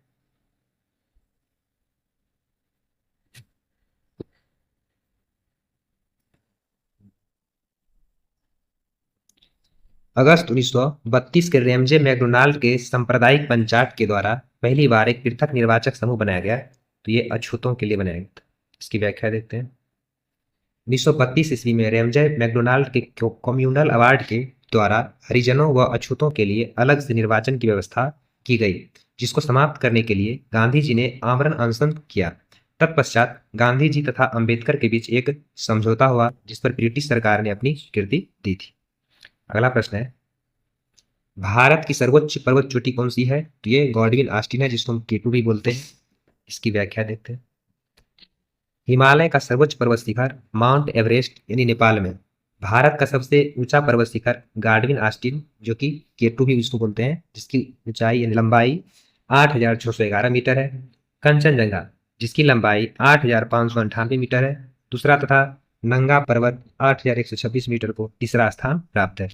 अगस्त 1932 के रैमजे मैकडोनाल्ड के सांप्रदायिक पंचायत के द्वारा पहली बार एक पृथक निर्वाचक समूह बनाया गया। तो ये अछूतों के लिए बनाया गया था। इसकी व्याख्या देखते हैं, 1932 ईस्वी में रैमजे मैकडोनाल्ड के कम्युनल अवार्ड के द्वारा हरिजनों व अछूतों के लिए अलग से निर्वाचन की व्यवस्था की गई, जिसको समाप्त करने के लिए गांधी जी ने आमरण अनशन किया। तत्पश्चात गांधी जी तथा अंबेडकर के बीच एक समझौता हुआ, जिस पर ब्रिटिश सरकार ने अपनी स्वीकृति दी थी। अगला प्रश्न है, भारत की सर्वोच्च पर्वत चोटी कौन सी है? तो ये गॉडविन ऑस्टिन है, जिसको हम केटू भी बोलते हैं। इसकी व्याख्या देखते हैं, हिमालय का सर्वोच्च पर्वत शिखर माउंट एवरेस्ट यानी नेपाल में। भारत का सबसे ऊंचा पर्वत शिखर गॉडविन ऑस्टिन, जो कि केटू भी उसको बोलते हैं, जिसकी ऊंचाई यानी लंबाई 8,611 मीटर है। कंचनजंगा, जिसकी लंबाई 8,598 मीटर है, दूसरा तथा नंगा पर्वत 8,126 मीटर को तीसरा स्थान प्राप्त है।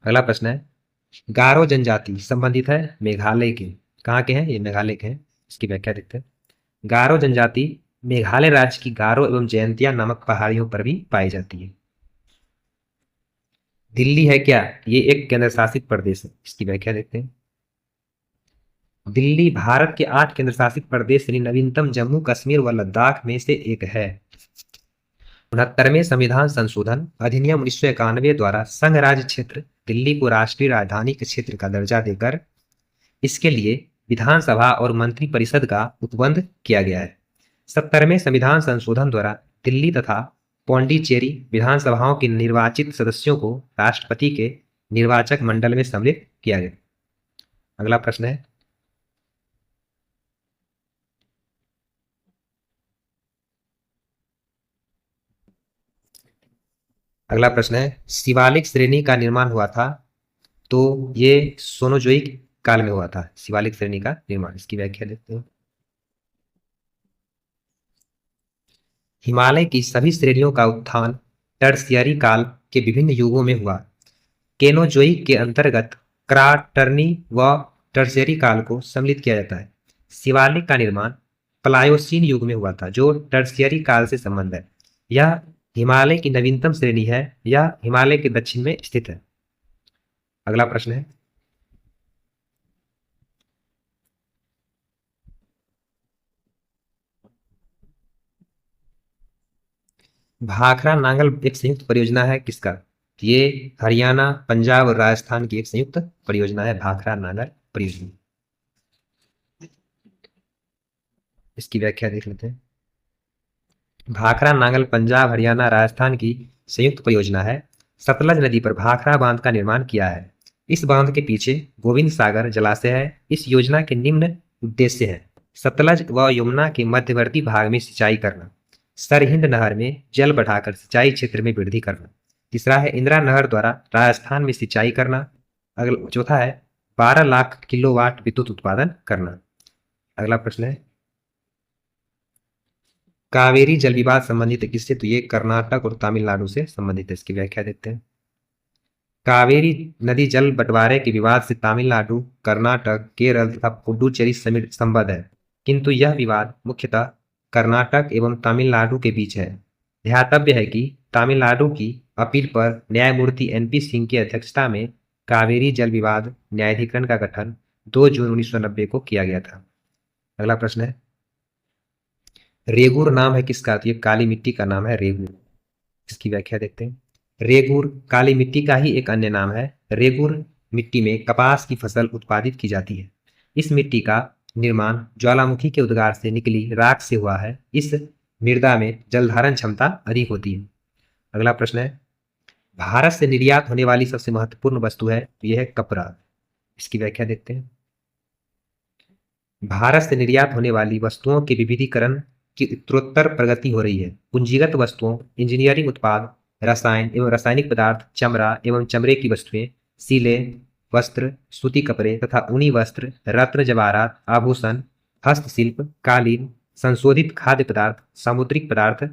अगला प्रश्न है, गारो जनजाति संबंधित है मेघालय के, कहाँ के हैं? ये मेघालय के हैं। इसकी व्याख्या देखते हैं, गारो जनजाति मेघालय राज्य की गारो एवं जयंतिया नामक पहाड़ियों पर भी पाई जाती है। दिल्ली है क्या? ये एक केंद्र शासित प्रदेश है। इसकी व्याख्या देखते हैं, दिल्ली भारत के 8 केंद्र शासित प्रदेश यानी नवीनतम जम्मू कश्मीर व लद्दाख में से एक है। 69वें संविधान संशोधन अधिनियम 1991 द्वारा संघ राज्य क्षेत्र दिल्ली को राष्ट्रीय राजधानी के क्षेत्र का दर्जा देकर इसके लिए विधानसभा और मंत्री परिषद का उपबंध किया गया है। 70वें संविधान संशोधन द्वारा दिल्ली तथा पौंडीचेरी विधानसभाओं के निर्वाचित सदस्यों को राष्ट्रपति के निर्वाचक मंडल में सम्मिलित किया गया। अगला प्रश्न है, अगला प्रश्न है, शिवालिक श्रेणी का निर्माण हुआ था। तो ये सोनोजोइक काल में हुआ था शिवालिक श्रेणी का निर्माण। इसकी व्याख्या देखते हैं, हिमालय की सभी श्रेणियों का उत्थान टर्शियरी काल के विभिन्न युगों में हुआ। केनोजोइक के अंतर्गत क्वाटरनी व टर्शियरी काल को सम्मिलित किया जाता है। शिवालिक का निर्माण प्लायोसीन युग में हुआ था, जो टर्शियरी काल से संबंध है। यह हिमालय की नवीनतम श्रेणी है। यह हिमालय के दक्षिण में स्थित है। अगला प्रश्न है, भाखड़ा नांगल एक संयुक्त परियोजना है किसका? ये हरियाणा, पंजाब और राजस्थान की एक संयुक्त परियोजना है भाखड़ा नांगल परियोजना। इसकी व्याख्या देख लेते हैं, भाखड़ा नांगल पंजाब हरियाणा राजस्थान की संयुक्त परियोजना है। सतलज नदी पर भाखड़ा बांध का निर्माण किया है। इस बांध के पीछे गोविंद सागर जलाशय है। इस योजना के निम्न उद्देश्य हैं: सतलज व यमुना के मध्यवर्ती भाग में सिंचाई करना, सरहिंद नहर में जल बढ़ाकर सिंचाई क्षेत्र में वृद्धि करना। तीसरा है इंदिरा नहर द्वारा राजस्थान में सिंचाई करना। अगला चौथा है 12 लाख किलोवाट विद्युत उत्पादन करना। अगला प्रश्न है कावेरी जल विवाद संबंधित है किससे? तो ये कर्नाटक और तमिलनाडु से संबंधित है। इसकी व्याख्या देखते हैं। कावेरी नदी जल बंटवारे के विवाद से तमिलनाडु, कर्नाटक, केरल तथा पुडुचेरी समेत संबद्ध है, किंतु यह विवाद मुख्यतः कर्नाटक एवं तमिलनाडु के बीच है। ध्यातव्य है कि तमिलनाडु की अपील पर न्यायमूर्ति एनपी सिंह की अध्यक्षता में कावेरी जल विवाद न्यायाधिकरण का गठन 2 जून 1990 को किया गया था। अगला प्रश्न है रेगुर नाम है किसका? तो ये काली मिट्टी का नाम है रेगुर। इसकी व्याख्या देखते हैं। रेगुर काली मिट्टी का ही एक अन्य नाम है। रेगुर मिट्टी में कपास की फसल उत्पादित की जाती है। इस मिट्टी का निर्माण ज्वालामुखी के उद्गार से निकली राख से हुआ है। इस मृदा में जलधारण क्षमता अधिक होती है। अगला प्रश्न है भारत से निर्यात होने वाली सबसे महत्वपूर्ण वस्तु है, यह है कपड़ा। इसकी व्याख्या देखते हैं। भारत से निर्यात होने वाली वस्तुओं के विविधीकरण की उत्तरोत्तर प्रगति हो रही है। पूंजीगत वस्तुओं, इंजीनियरिंग उत्पाद, रसायन एवं रासायनिक पदार्थ, चमड़ा एवं चमड़े की वस्तुएं, सीले वस्त्र, सूती कपड़े तथा ऊनी वस्त्र, रत्न जवाहरात, आभूषण, हस्तशिल्प, कालीन, संशोधित खाद्य पदार्थ, सामुद्रिक पदार्थ,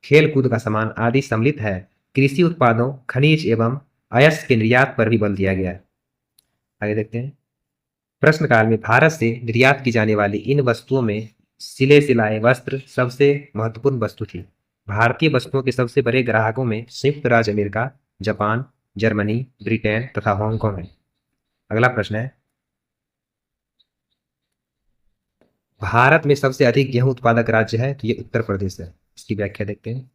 खेल कूद का सामान आदि सम्मिलित है। कृषि उत्पादों, खनिज एवं अयस्क के निर्यात पर भी बल दिया गया है। आगे देखते हैं। प्रश्नकाल में भारत से निर्यात की जाने वाली इन वस्तुओं में सिले सिलाए वस्त्र सबसे महत्वपूर्ण वस्तु थी। भारतीय वस्तुओं के सबसे बड़े ग्राहकों में संयुक्त राज्य अमेरिका, जापान, जर्मनी, ब्रिटेन तथा हांगकांग है। अगला प्रश्न है भारत में सबसे अधिक गेहूं उत्पादक राज्य है, तो ये उत्तर प्रदेश है। इसकी व्याख्या देखते हैं।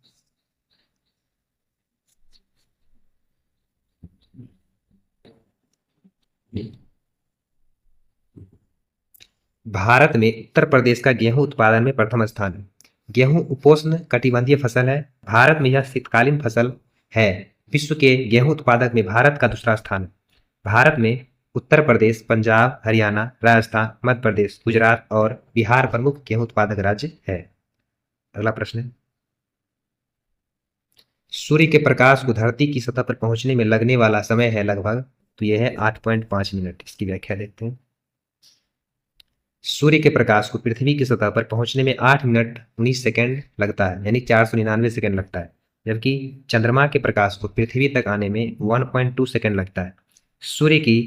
भारत में उत्तर प्रदेश का गेहूं उत्पादन में प्रथम स्थान है। गेहूं उपोष्ण कटिबंधीय फसल है। भारत में यह शीतकालीन फसल है। विश्व के गेहूं उत्पादक में भारत का दूसरा स्थान है। भारत में उत्तर प्रदेश, पंजाब, हरियाणा, राजस्थान, मध्य प्रदेश, गुजरात और बिहार प्रमुख गेहूं उत्पादक राज्य है। अगला प्रश्न है सूर्य के प्रकाश को धरती की सतह पर पहुंचने में लगने वाला समय है लगभग, तो यह है 8.5 मिनट। इसकी व्याख्या देखते हैं। सूर्य के प्रकाश को पृथ्वी की सतह पर पहुंचने में 8 मिनट 19 सेकेंड लगता है, यानी 499 सेकेंड लगता है, जबकि चंद्रमा के प्रकाश को पृथ्वी तक आने में 1.2 सेकेंड लगता है। सूर्य की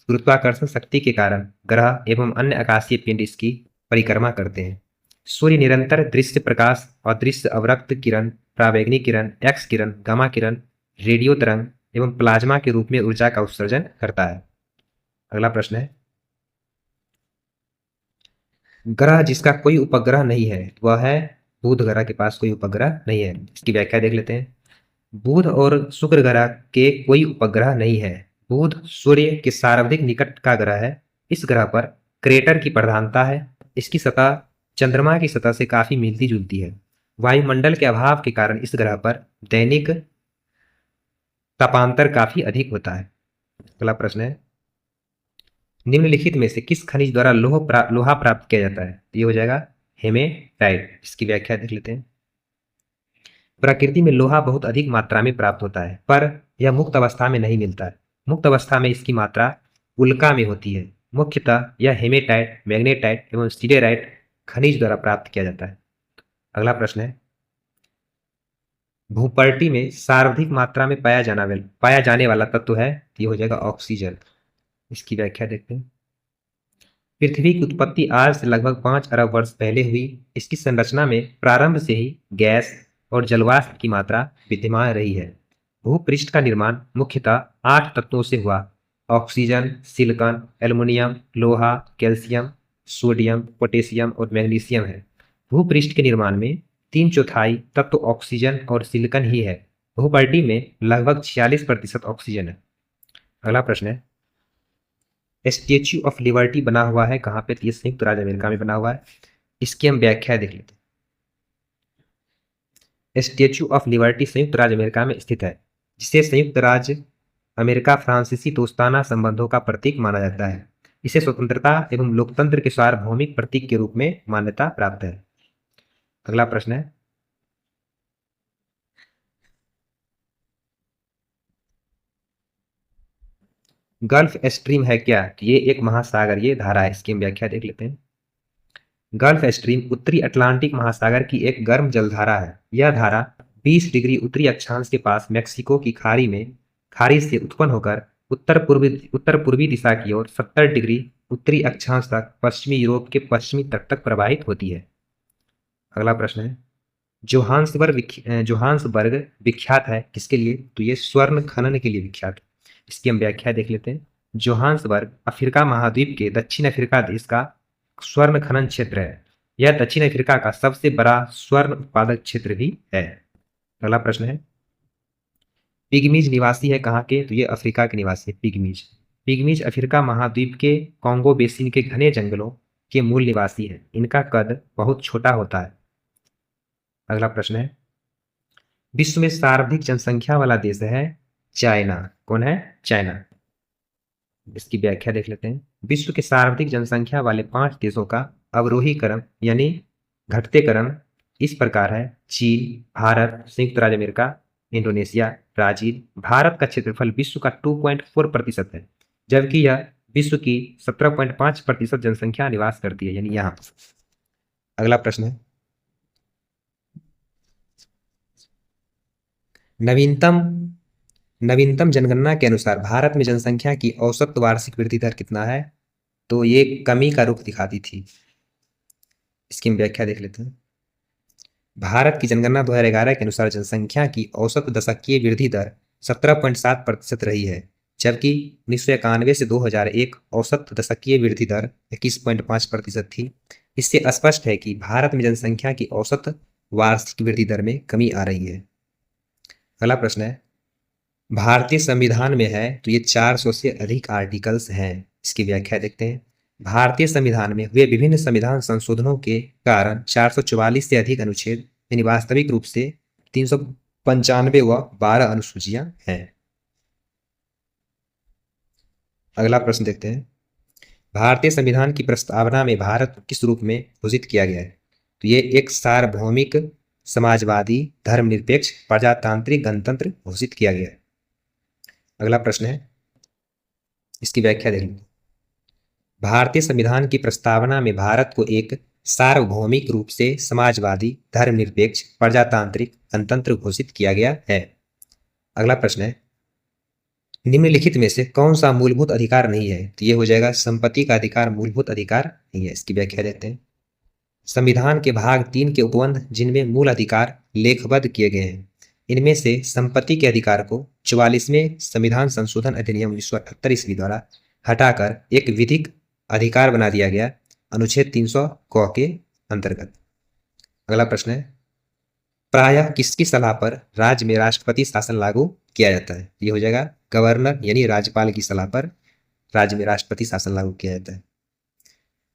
गुरुत्वाकर्षण शक्ति के कारण ग्रह एवं अन्य आकाशीय पिंड इसकी परिक्रमा करते हैं। सूर्य निरंतर दृश्य प्रकाश, अदृश्य अवरक्त किरण, प्रावैग्निक किरण, एक्स किरण, गामा किरण, रेडियो तरंग एवं प्लाज्मा के रूप में ऊर्जा का उत्सर्जन करता है। अगला प्रश्न है ग्रह जिसका कोई उपग्रह नहीं है वह है बुध। ग्रह के पास कोई उपग्रह नहीं है। इसकी व्याख्या देख लेते हैं। बुध और शुक्र ग्रह के कोई उपग्रह नहीं है। बुध सूर्य के सर्वाधिक निकट का ग्रह है। इस ग्रह पर क्रेटर की प्रधानता है। इसकी सतह चंद्रमा की सतह से काफी मिलती जुलती है। वायुमंडल के अभाव के कारण इस ग्रह पर दैनिक तापांतर काफी अधिक होता है। अगला प्रश्न है निम्नलिखित में से किस खनिज द्वारा लोहा प्राप्त किया जाता है? ये हो जाएगा हेमेटाइट। इसकी व्याख्या देख लेते हैं। प्रकृति में लोहा बहुत अधिक मात्रा में प्राप्त होता है, पर यह मुक्त अवस्था में नहीं मिलता है। मुक्त अवस्था में इसकी मात्रा उल्का में होती है। मुख्यतः यह हेमेटाइट, मैग्नेटाइट एवं सिडेराइट खनिज द्वारा प्राप्त किया जाता है। अगला प्रश्न है भूपर्टी में सर्वाधिक मात्रा में पाया जाने वाला तत्व है, ये हो जाएगा ऑक्सीजन। इसकी व्याख्या देखते हैं। पृथ्वी की उत्पत्ति आज से लगभग 5 अरब वर्ष पहले हुई। इसकी संरचना में प्रारंभ से ही गैस और जलवाष्प की मात्रा विद्यमान रही है। भूपृष्ठ का निर्माण मुख्यतः 8 तत्वों से हुआ: ऑक्सीजन, सिलिकॉन, एल्युमिनियम, लोहा, कैल्शियम, सोडियम, पोटेशियम और मैग्नीशियम है। भूपृष्ठ के निर्माण में 3/4 तत्व ऑक्सीजन और सिलिकॉन ही है। भूपर्टी में लगभग 46% ऑक्सीजन है। अगला प्रश्न है स्टेच्यू ऑफ लिबर्टी बना हुआ है कहाँ पे? तो ये संयुक्त राज्य अमेरिका में बना हुआ है। इसकी हम व्याख्या देख लेते हैं। स्टेच्यू ऑफ लिबर्टी संयुक्त राज्य अमेरिका में स्थित है, जिसे संयुक्त राज्य अमेरिका फ्रांसीसी दोस्ताना संबंधों का प्रतीक माना जाता है। इसे स्वतंत्रता एवं लोकतंत्र के सार्वभौमिक प्रतीक के रूप में मान्यता प्राप्त है। अगला प्रश्न है, गल्फ स्ट्रीम है क्या? ये एक महासागरीय धारा है। इसकी हम व्याख्या देख लेते हैं। गल्फ स्ट्रीम उत्तरी अटलांटिक महासागर की एक गर्म जलधारा है। यह धारा 20 डिग्री उत्तरी अक्षांश के पास मैक्सिको की खाड़ी से उत्पन्न होकर उत्तर पूर्वी दिशा की ओर 70 डिग्री उत्तरी अक्षांश तक पश्चिमी यूरोप के पश्चिमी तट तक प्रवाहित होती है। अगला प्रश्न है, जोहान्सबर्ग विख्यात है किसके लिए? तो ये स्वर्ण खनन के लिए विख्यात है। इसकी हम व्याख्या देख लेते हैं। जोहान्सबर्ग अफ्रीका महाद्वीप के दक्षिण अफ्रीका देश का स्वर्ण खनन क्षेत्र है। यह दक्षिण अफ्रीका का सबसे बड़ा स्वर्ण उत्पादक क्षेत्र भी है। अगला प्रश्न है, पिग्मीज निवासी है कहाँ के? तो ये अफ्रीका के निवासी है पिग्मीज अफ्रीका महाद्वीप के कॉन्गो बेसिन के घने जंगलों के मूल निवासी है। इनका कद बहुत छोटा होता है। अगला प्रश्न है, विश्व में सर्वाधिक जनसंख्या वाला देश है चाइना। कौन है? चाइना। इसकी व्याख्या देख लेते हैं। विश्व के सर्वाधिक जनसंख्या वाले 5 देशों का अवरोही क्रम यानी घटते क्रम इस प्रकार है: चीन, भारत, संयुक्त राज्य अमेरिका, इंडोनेशिया, ब्राजील। भारत का क्षेत्रफल विश्व का 2.4% है, जबकि यह विश्व की 17.5% जनसंख्या निवास करती है, यानी यहाँ। अगला प्रश्न है, नवीनतम जनगणना के अनुसार भारत में जनसंख्या की औसत वार्षिक वृद्धि दर कितना है? तो ये कमी का रुख दिखाती थी। इसकी हम व्याख्या देख लेते हैं। भारत की जनगणना 2011 के अनुसार जनसंख्या की औसत दशकीय वृद्धि दर 17.7% रही है, जबकि 1991 से 2001 औसत दशकीय वृद्धि दर 21.5% थी। इससे स्पष्ट है कि भारत में जनसंख्या की औसत वार्षिक वृद्धि दर में कमी आ रही है। अगला प्रश्न है, भारतीय संविधान में है तो ये 400 से अधिक आर्टिकल्स हैं। इसकी व्याख्या देखते हैं। भारतीय संविधान में हुए विभिन्न संविधान संशोधनों के कारण 444 से अधिक अनुच्छेद यानी वास्तविक रूप से 395 व 12 अनुसूचियां हैं। अगला प्रश्न देखते हैं, भारतीय संविधान की प्रस्तावना में भारत को किस रूप में घोषित किया गया है? तो ये एक सार्वभौमिक, समाजवादी, धर्मनिरपेक्ष, प्रजातांत्रिक गणतंत्र घोषित किया गया है। अगला प्रश्न है, इसकी व्याख्या देख लीजिए। भारतीय संविधान की प्रस्तावना में भारत को एक सार्वभौमिक रूप से समाजवादी, धर्मनिरपेक्ष, प्रजातांत्रिक गणतंत्र घोषित किया गया है। अगला प्रश्न है, निम्नलिखित में से कौन सा मूलभूत अधिकार नहीं है? तो ये हो जाएगा संपत्ति का अधिकार मूलभूत अधिकार नहीं है। इसकी व्याख्या देते हैं। संविधान के भाग 3 के उपबंध जिनमें मूल अधिकार लेखबद्ध किए गए हैं, इनमें से संपत्ति के अधिकार को 44वें संविधान संशोधन अधिनियम 1978 ईस्वी द्वारा हटाकर एक विधिक अधिकार बना दिया गया, अनुच्छेद 300 क के अंतर्गत। अगला प्रश्न है, प्रायः किसकी सलाह पर राज्य में राष्ट्रपति शासन लागू किया जाता है? ये हो जाएगा गवर्नर यानी राज्यपाल की सलाह पर राज्य में राष्ट्रपति शासन लागू किया जाता है।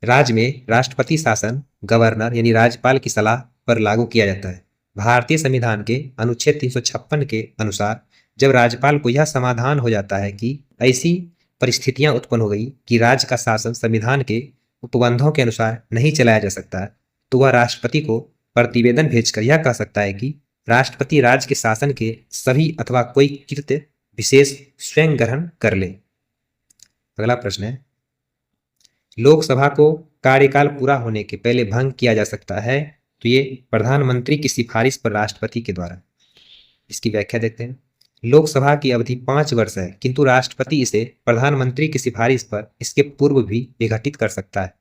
राज्य में राष्ट्रपति शासन गवर्नर यानी राज्यपाल की सलाह पर लागू किया जाता है। भारतीय संविधान के अनुच्छेद 356 के अनुसार जब राज्यपाल को यह समाधान हो जाता है कि ऐसी परिस्थितियां उत्पन्न हो गई कि राज्य का शासन संविधान के उपबंधों के अनुसार नहीं चलाया जा सकता, तो वह राष्ट्रपति को प्रतिवेदन भेजकर यह कह सकता है कि राष्ट्रपति राज्य के शासन के सभी अथवा कोई कृत्य विशेष स्वयं ग्रहण कर ले। अगला प्रश्न है, लोकसभा को कार्यकाल पूरा होने के पहले भंग किया जा सकता है, तो ये प्रधानमंत्री की सिफारिश पर राष्ट्रपति के द्वारा। इसकी व्याख्या देते हैं। लोकसभा की अवधि 5 वर्ष है, किंतु राष्ट्रपति इसे प्रधानमंत्री की सिफारिश पर इसके पूर्व भी विघटित कर सकता है।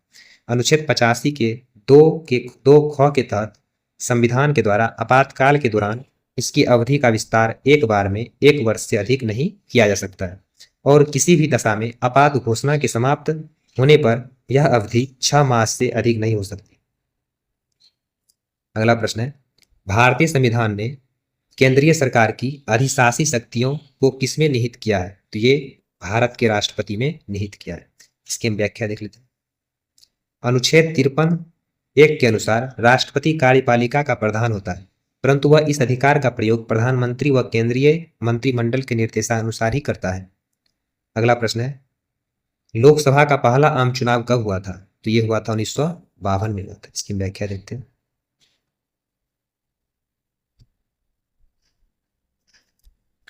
अनुच्छेद 85 के 2 ख के तहत संविधान के द्वारा आपातकाल के दौरान इसकी अवधि का विस्तार एक बार में 1 वर्ष से अधिक नहीं किया जा सकता है, और किसी भी दशा में आपात घोषणा के समाप्त होने पर यह अवधि 6 मास से अधिक नहीं हो सकती। अगला प्रश्न है, भारतीय संविधान ने केंद्रीय सरकार की अधिशासी शक्तियों को किसमें निहित किया है? तो ये भारत के राष्ट्रपति में निहित किया है। इसकी हम व्याख्या देख लेते हैं। अनुच्छेद 53(1) के अनुसार राष्ट्रपति कार्यपालिका का प्रधान होता है। परंतु वह इस अधिकार का प्रयोग प्रधानमंत्री व केंद्रीय मंत्रिमंडल के निर्देशानुसार ही करता है। अगला प्रश्न है, लोकसभा का पहला आम चुनाव कब हुआ था? तो ये हुआ था 1952 में हुआ था। इसकी व्याख्या देखते हैं।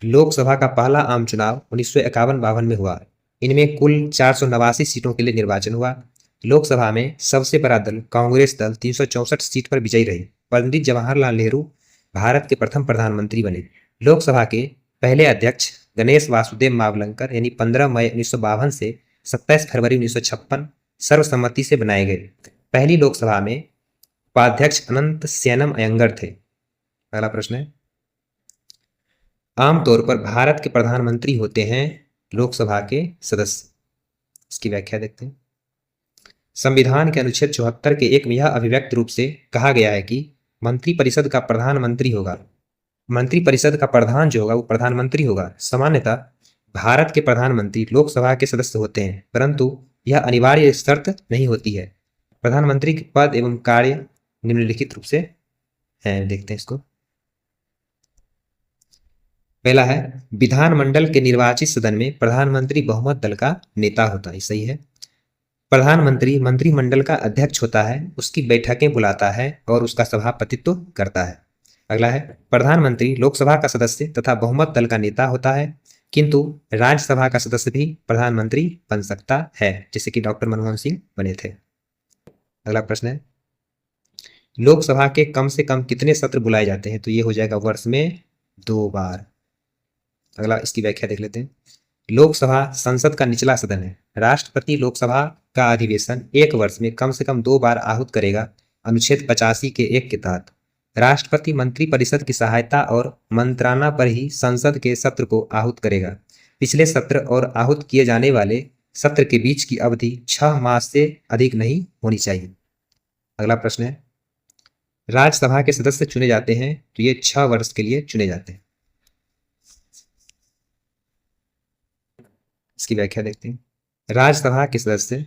लोकसभा का पहला आम चुनाव 1951-52 में हुआ। इनमें कुल 489 सीटों के लिए निर्वाचन हुआ। लोकसभा में सबसे बड़ा दल कांग्रेस दल 364 सीट पर विजयी रही। पंडित जवाहरलाल नेहरू भारत के प्रथम प्रधानमंत्री बने। लोकसभा के पहले अध्यक्ष गणेश वासुदेव मावलंकर यानी 15 मई 1952 से 27 फरवरी 1956 सर्वसम्मति से बनाए गए। पहली लोकसभा में उपाध्यक्ष अनंत सेनम अयंगर थे। अगला प्रश्न है, आमतौर पर भारत के प्रधानमंत्री होते हैं लोकसभा के सदस्य। इसकी व्याख्या देखते हैं। संविधान के अनुच्छेद 74 के एक में यह अभिव्यक्त रूप से कहा गया है कि मंत्रिपरिषद का प्रधानमंत्री होगा। मंत्रिपरिषद का प्रधान जो होगा वो प्रधानमंत्री होगा। सामान्यतः भारत के प्रधानमंत्री लोकसभा के सदस्य होते हैं, परंतु यह अनिवार्य शर्त नहीं होती है। प्रधानमंत्री के पद एवं कार्य निम्नलिखित रूप से हैं, देखते हैं इसको। पहला है, विधानमंडल के निर्वाचित सदन में प्रधानमंत्री बहुमत दल का नेता होता है। सही है। प्रधानमंत्री मंत्रिमंडल का अध्यक्ष होता है, उसकी बैठकें बुलाता है और उसका सभापतित्व करता है। अगला है, प्रधानमंत्री लोकसभा का सदस्य तथा बहुमत दल का नेता होता है, किंतु राज्यसभा का सदस्य भी प्रधानमंत्री बन सकता है, जैसे कि डॉक्टर मनमोहन सिंह बने थे। अगला प्रश्न है, लोकसभा के कम से कम कितने सत्र बुलाए जाते हैं? तो ये हो जाएगा वर्ष में 2 बार। अगला इसकी व्याख्या देख लेते हैं। लोकसभा संसद का निचला सदन है। राष्ट्रपति लोकसभा का अधिवेशन एक वर्ष में कम से कम 2 बार आहूत करेगा, अनुच्छेद 85 के 1 के तहत। राष्ट्रपति मंत्रिपरिषद की सहायता और मंत्राना पर ही संसद के सत्र को आहूत करेगा। पिछले सत्र और आहूत किए जाने वाले सत्र के बीच की अवधि 6 मास से अधिक नहीं होनी चाहिए। अगला प्रश्न है, राज्यसभा के सदस्य चुने जाते हैं तो ये 6 वर्ष के लिए चुने जाते हैं। इसकी व्याख्या देखते हैं। राज्यसभा के सदस्य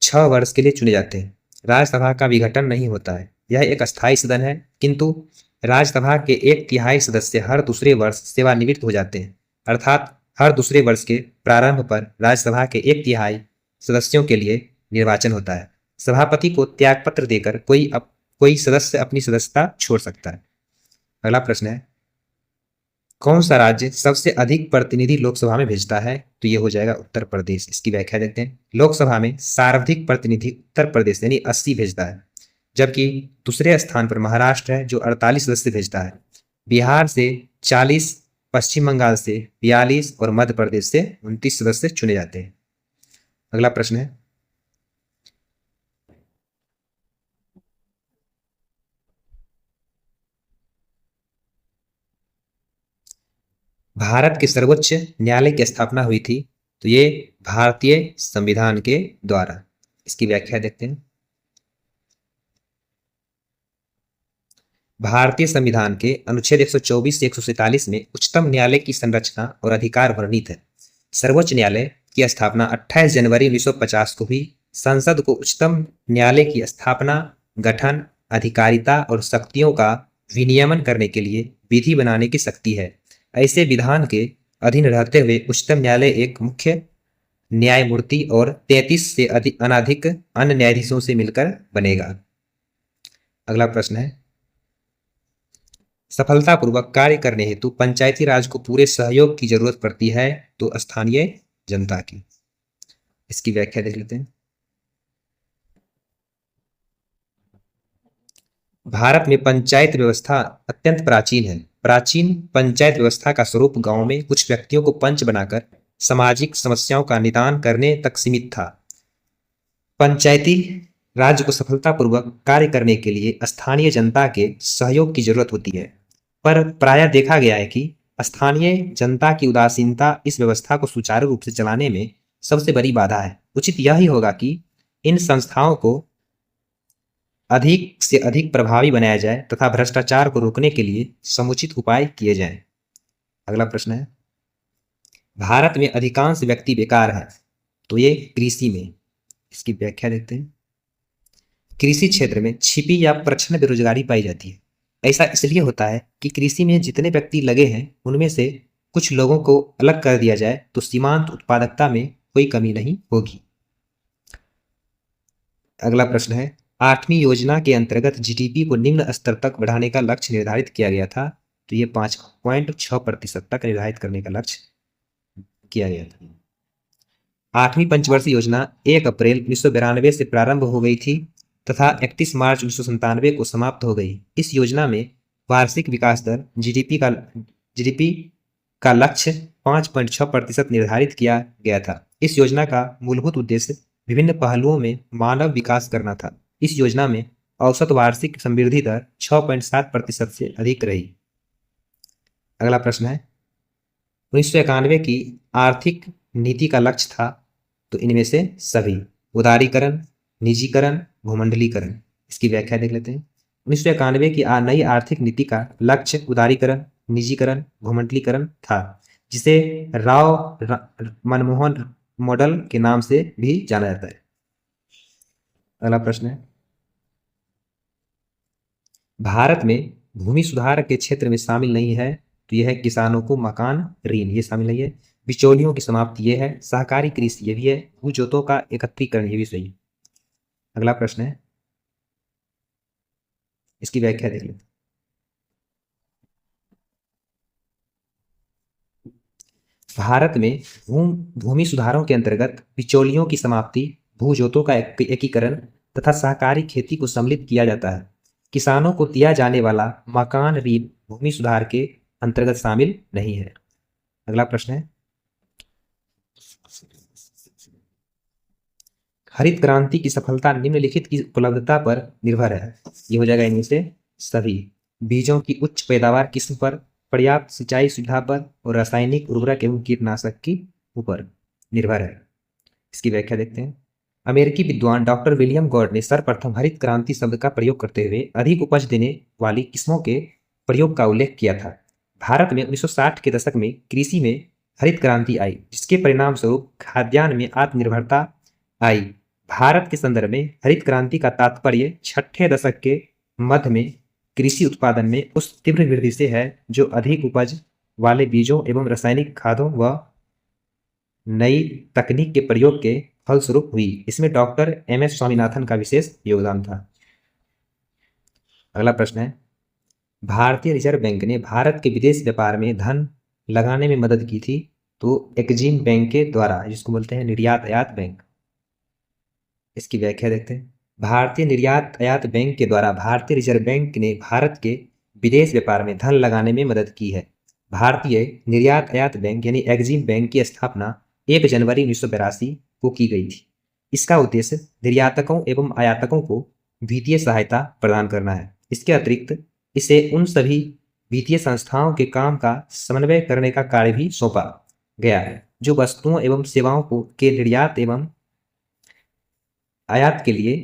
6 वर्ष के लिए चुने जाते हैं। राज्यसभा का विघटन नहीं होता है। यह एक अस्थायी सदन है, किंतु राज्यसभा के 1/3 सदस्य हर दूसरे वर्ष सेवानिवृत्त हो जाते हैं। अर्थात हर दूसरे वर्ष के प्रारंभ पर राज्यसभा के 1/3 सदस्यों के लिए निर्वाचन होता है। सभापति को त्यागपत्र देकर कोई सदस्य अपनी सदस्यता छोड़ सकता है। अगला प्रश्न है, कौन सा राज्य सबसे अधिक प्रतिनिधि लोकसभा में भेजता है? तो ये हो जाएगा उत्तर प्रदेश। इसकी व्याख्या देते हैं। लोकसभा में सर्वाधिक प्रतिनिधि उत्तर प्रदेश यानी 80 भेजता है, जबकि दूसरे स्थान पर महाराष्ट्र है जो 48 सदस्य भेजता है। बिहार से 40, पश्चिम बंगाल से 42 और मध्य प्रदेश से 29 सदस्य चुने जाते हैं। अगला प्रश्न है, भारत के सर्वोच्च न्यायालय की स्थापना हुई थी? तो ये भारतीय संविधान के द्वारा। इसकी व्याख्या देखते हैं। भारतीय संविधान के अनुच्छेद 124 से 147 में उच्चतम न्यायालय की संरचना और अधिकार वर्णित है। सर्वोच्च न्यायालय की स्थापना 28 जनवरी 1950 को हुई। संसद को उच्चतम न्यायालय की स्थापना, गठन, अधिकारिता और शक्तियों का विनियमन करने के लिए विधि बनाने की शक्ति है। ऐसे विधान के अधीन रहते हुए उच्चतम न्यायालय एक मुख्य न्यायमूर्ति और 33 से अनधिक अन्य न्यायाधीशों से मिलकर बनेगा। अगला प्रश्न है, सफलतापूर्वक कार्य करने हेतु पंचायती राज को पूरे सहयोग की जरूरत पड़ती है तो स्थानीय जनता की। इसकी व्याख्या देख लेते हैं। भारत में पंचायत व्यवस्था अत्यंत प्राचीन है। प्राचीन पंचायत व्यवस्था का स्वरूप गांव में कुछ व्यक्तियों को पंच बनाकर सामाजिक समस्याओं का निदान करने तक सीमित था। पंचायती राज्य को सफलतापूर्वक कार्य करने के लिए स्थानीय जनता के सहयोग की जरूरत होती है, पर प्रायः देखा गया है कि स्थानीय जनता की उदासीनता इस व्यवस्था को सुचारू रूप से चलाने में सबसे बड़ी बाधा है। उचित यह ही होगा कि इन संस्थाओं को अधिक से अधिक प्रभावी बनाया जाए तथा भ्रष्टाचार को रोकने के लिए समुचित उपाय किए जाएं। अगला प्रश्न है, भारत में अधिकांश व्यक्ति बेकार हैं तो ये कृषि में। इसकी व्याख्या देते हैं। कृषि क्षेत्र में छिपी या प्रच्छन्न बेरोजगारी पाई जाती है। ऐसा इसलिए होता है कि कृषि में जितने व्यक्ति लगे हैं उनमें से कुछ लोगों को अलग कर दिया जाए तो सीमांत उत्पादकता में कोई कमी नहीं होगी। अगला प्रश्न है, 8वीं योजना के अंतर्गत जीडीपी को निम्न स्तर तक बढ़ाने का लक्ष्य निर्धारित किया गया था। तो ये 5.6% तक निर्धारित करने का लक्ष्य किया गया था। 8वीं पंचवर्षीय योजना 1 अप्रैल 1992 से प्रारंभ हो गई थी तथा 31 मार्च 1997 को समाप्त हो गई। इस योजना में वार्षिक विकास दर जीडीपी का लक्ष्य 5.6% निर्धारित किया गया था। इस योजना का मूलभूत उद्देश्य विभिन्न पहलुओं में मानव विकास करना था। इस योजना में औसत वार्षिक समृद्धि दर 6.7% से अधिक रही। अगला प्रश्न है, 1991 की आर्थिक नीति का लक्ष्य था। तो इनमें से सभी, उदारीकरण, निजीकरण, भूमंडलीकरण। इसकी व्याख्या देख लेते हैं। 1991 की नई आर्थिक नीति का लक्ष्य उदारीकरण, निजीकरण, भूमंडलीकरण था, जिसे मनमोहन मॉडल के नाम से भी जाना जाता है। अगला प्रश्न है, भारत में भूमि सुधार के क्षेत्र में शामिल नहीं है। तो यह है किसानों को मकान ऋण, ये शामिल नहीं है। बिचौलियों की समाप्ति ये है। सहकारी कृषि ये भी है। भू जोतों का एकत्रीकरण ये भी सही है। अगला प्रश्न है, इसकी व्याख्या देख लेते। भारत में भूमि सुधारों के अंतर्गत बिचौलियों की समाप्ति, भू जोतों का एकीकरण तथा सहकारी खेती को सम्मिलित किया जाता है। किसानों को दिया जाने वाला मकान ऋण भूमि सुधार के अंतर्गत शामिल नहीं है। अगला प्रश्न है, हरित क्रांति की सफलता निम्नलिखित की उपलब्धता पर निर्भर है। ये हो जाएगा इनमें से सभी। बीजों की उच्च पैदावार किस्म पर, पर्याप्त सिंचाई सुविधा पर और रासायनिक उर्वरक एवं कीटनाशक की ऊपर निर्भर है। इसकी व्याख्या देखते हैं। अमेरिकी विद्वान डॉक्टर विलियम गॉड ने सर्वप्रथम हरित क्रांति शब्द का प्रयोग करते हुए अधिक उपज देने वाली किस्मों के प्रयोग का उल्लेख किया था। भारत में 1960 के दशक में कृषि में हरित क्रांति आई, जिसके परिणाम स्वरूप खाद्यान्न में आत्मनिर्भरता आई। भारत के संदर्भ में हरित क्रांति का तात्पर्य 6ठे दशक के मध्य में कृषि उत्पादन में उस तीव्र वृद्धि से है जो अधिक उपज वाले बीजों एवं रासायनिक खादों व नई तकनीक के प्रयोग के फलस्वरूप हुई। इसमें डॉक्टर एम.एस. स्वामीनाथन का विशेष योगदान था। अगला प्रश्न है, भारतीय रिजर्व बैंक ने भारत के विदेश व्यापार में धन लगाने में मदद की थी। तो एक्जिम बैंक के द्वारा, जिसको बोलते हैं निर्यात आयात बैंक। इसकी व्याख्या देखते हैं। भारतीय निर्यात आयात बैंक के द्वारा भारतीय रिजर्व बैंक ने भारत के विदेश व्यापार में धन लगाने में मदद की है। भारतीय निर्यात आयात बैंक यानी एक्जिम बैंक की स्थापना 1 जनवरी 1982 को की गई थी। इसका उद्देश्य निर्यातकों एवं आयातकों को वित्तीय सहायता प्रदान करना है। इसके अतिरिक्त इसे उन सभी वित्तीय संस्थाओं के काम का समन्वय करने का कार्य भी सौंपा गया है जो वस्तुओं एवं सेवाओं के निर्यात एवं आयात के लिए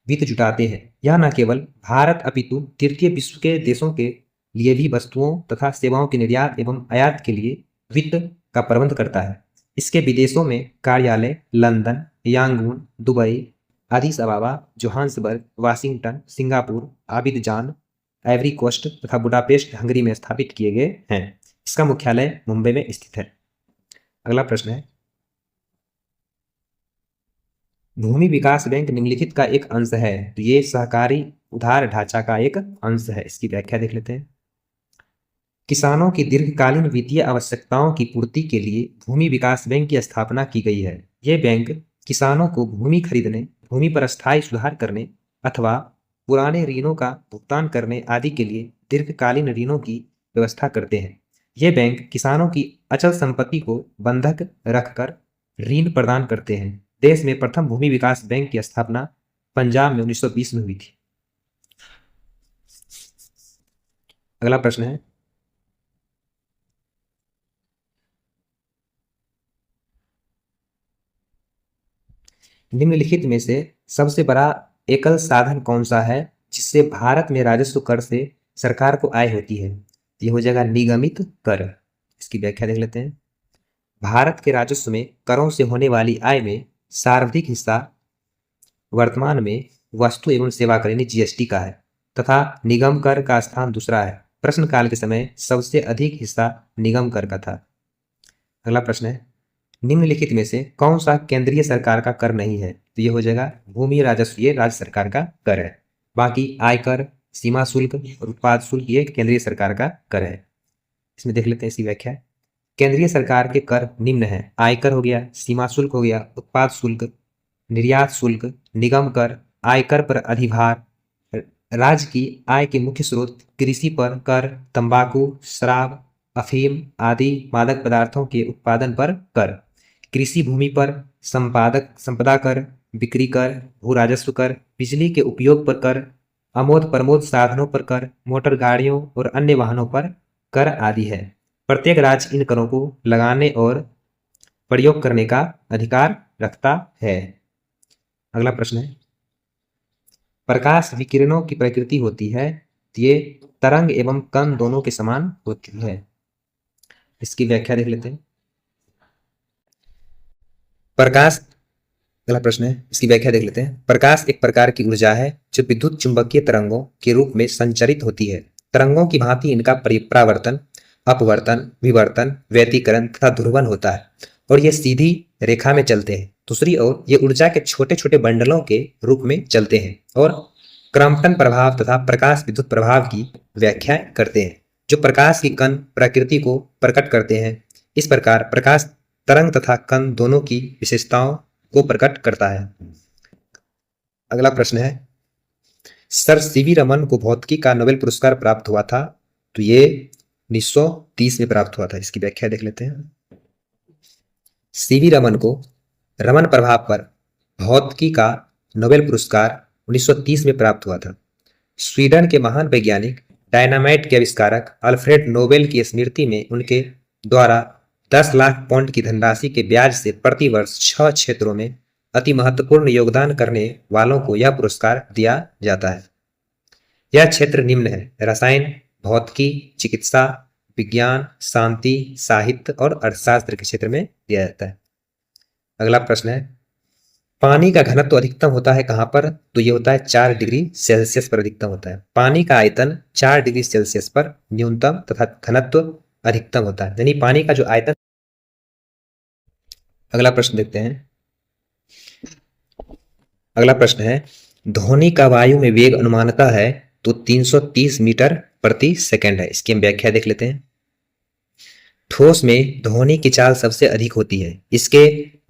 वित्त जुटाते हैं। यह न केवल भारत अपितु तृतीय विश्व के देशों के लिए भी वस्तुओं तथा सेवाओं के निर्यात एवं आयात के लिए वित्त का प्रबंध करता है। इसके विदेशों में कार्यालय London, Yangon, Dubai, Addis Ababa, Johannesburg, Washington, Singapore, Abidjan, Ivory Coast तथा बुडापेस्ट हंगरी में स्थापित किए गए हैं। इसका मुख्यालय मुंबई में स्थित है। अगला प्रश्न है, भूमि विकास बैंक निम्नलिखित का एक अंश है। तो ये सहकारी उधार ढांचा का एक अंश है। इसकी व्याख्या देख लेते हैं। किसानों की दीर्घकालीन वित्तीय आवश्यकताओं की पूर्ति के लिए भूमि विकास बैंक की स्थापना की गई है। ये बैंक किसानों को भूमि खरीदने, भूमि पर स्थायी सुधार करने अथवा पुराने ऋणों का भुगतान करने आदि के लिए दीर्घकालीन ऋणों की व्यवस्था करते हैं। ये बैंक किसानों की अचल संपत्ति को बंधक रखकर ऋण प्रदान करते हैं। देश में प्रथम भूमि विकास बैंक की स्थापना पंजाब में 1920 में हुई थी। अगला प्रश्न है, निम्नलिखित में से सबसे बड़ा एकल साधन कौन सा है जिससे भारत में राजस्व कर से सरकार को आय होती है? ये हो जाएगा निगमित कर। इसकी व्याख्या देख लेते हैं। भारत के राजस्व में करों से होने वाली आय में सर्वाधिक हिस्सा वर्तमान में वस्तु एवं सेवा कर यानी जीएसटी का है। तथा निगम कर का स्थान दूसरा है। प्रश्नकाल के समय सबसे अधिक हिस्सा निगम कर का था। अगला प्रश्न है, निम्नलिखित में से कौन सा केंद्रीय सरकार का कर नहीं है? तो ये हो जाएगा भूमि राजस्व, ये राज्य सरकार का कर है। बाकी आयकर, सीमा शुल्क और उत्पाद शुल्क ये केंद्रीय सरकार का कर है। इसमें देख लेते हैं इसकी व्याख्या। केंद्रीय सरकार के कर निम्न है। आयकर हो गया, सीमा शुल्क हो गया, उत्पाद शुल्क, निर्यात शुल्क, निगम कर, आयकर पर अधिभार, राज्य की आय के मुख्य स्रोत, कृषि पर कर, तंबाकू, शराब, अफीम आदि मादक पदार्थों के उत्पादन पर कर, कृषि भूमि पर संपदा कर, बिक्री कर, भू राजस्व कर, बिजली के उपयोग पर कर, आमोद प्रमोद साधनों पर कर, मोटर गाड़ियों और अन्य वाहनों पर कर आदि है। प्रत्येक राज्य इन करों को लगाने और प्रयोग करने का अधिकार रखता है। अगला प्रश्न है, प्रकाश विकिरणों की प्रकृति होती है, ये तरंग एवं कण दोनों के समान होती है। इसकी व्याख्या देख लेते हैं। प्रकाश, अगला प्रश्न है, इसकी व्याख्या देख लेते हैं। प्रकाश एक प्रकार की ऊर्जा है जो विद्युत चुंबकीय तरंगों के रूप में संचरित होती है। तरंगों की भांति इनका परावर्तन, अपवर्तन, विवर्तन, व्यतिकरण तथा ध्रुवण होता है और ये सीधी रेखा में चलते हैं। दूसरी ओर ये ऊर्जा के छोटे छोटे बंडलों के रूप में चलते हैं और क्रॉम्पटन प्रभाव तथा प्रकाश विद्युत प्रभाव की व्याख्या करते हैं, जो प्रकाश की कण प्रकृति को प्रकट करते हैं। इस प्रकार प्रकाश तरंग तथा कण दोनों की विशेषताओं को प्रकट करता है। अगला प्रश्न है, सर सीवी रमन को भौतिकी का नोबेल पुरस्कार प्राप्त हुआ था, तो ये 1930 में प्राप्त हुआ था। इसकी व्याख्या देख लेते हैं। सीवी रमन को रमन प्रभाव पर भौतिकी का नोबेल पुरस्कार 1930 में प्राप्त हुआ था। स्वीडन के महान वैज्ञानिक डायनामाइट के आविष्कारक अल्फ्रेड नोबेल की स्मृति में उनके द्वारा 10 लाख पाउंड की धनराशि के ब्याज से प्रतिवर्ष 6 क्षेत्रों में अति महत्वपूर्ण योगदान करने वालों को यह पुरस्कार दिया जाता है। यह क्षेत्र निम्न है: रसायन, भौतिकी, चिकित्सा, विज्ञान, शांति, साहित्य और अर्थशास्त्र के क्षेत्र में दिया जाता है। अगला प्रश्न है, पानी का घनत्व अधिकतम होता है कहां पर? तो ये होता है 4 डिग्री सेल्सियस पर अधिकतम होता है। पानी का आयतन 4 डिग्री सेल्सियस पर न्यूनतम तथा घनत्व अधिकतम होता है, यानी पानी का जो आयतन। अगला प्रश्न देखते हैं। अगला प्रश्न है, ध्वनि का वायु में वेग अनुमानतः है, तो 330 मीटर प्रति सेकंड है। इसकी हम व्याख्या देख लेते हैं। ठोस में ध्वनि की चाल सबसे अधिक होती है, इसके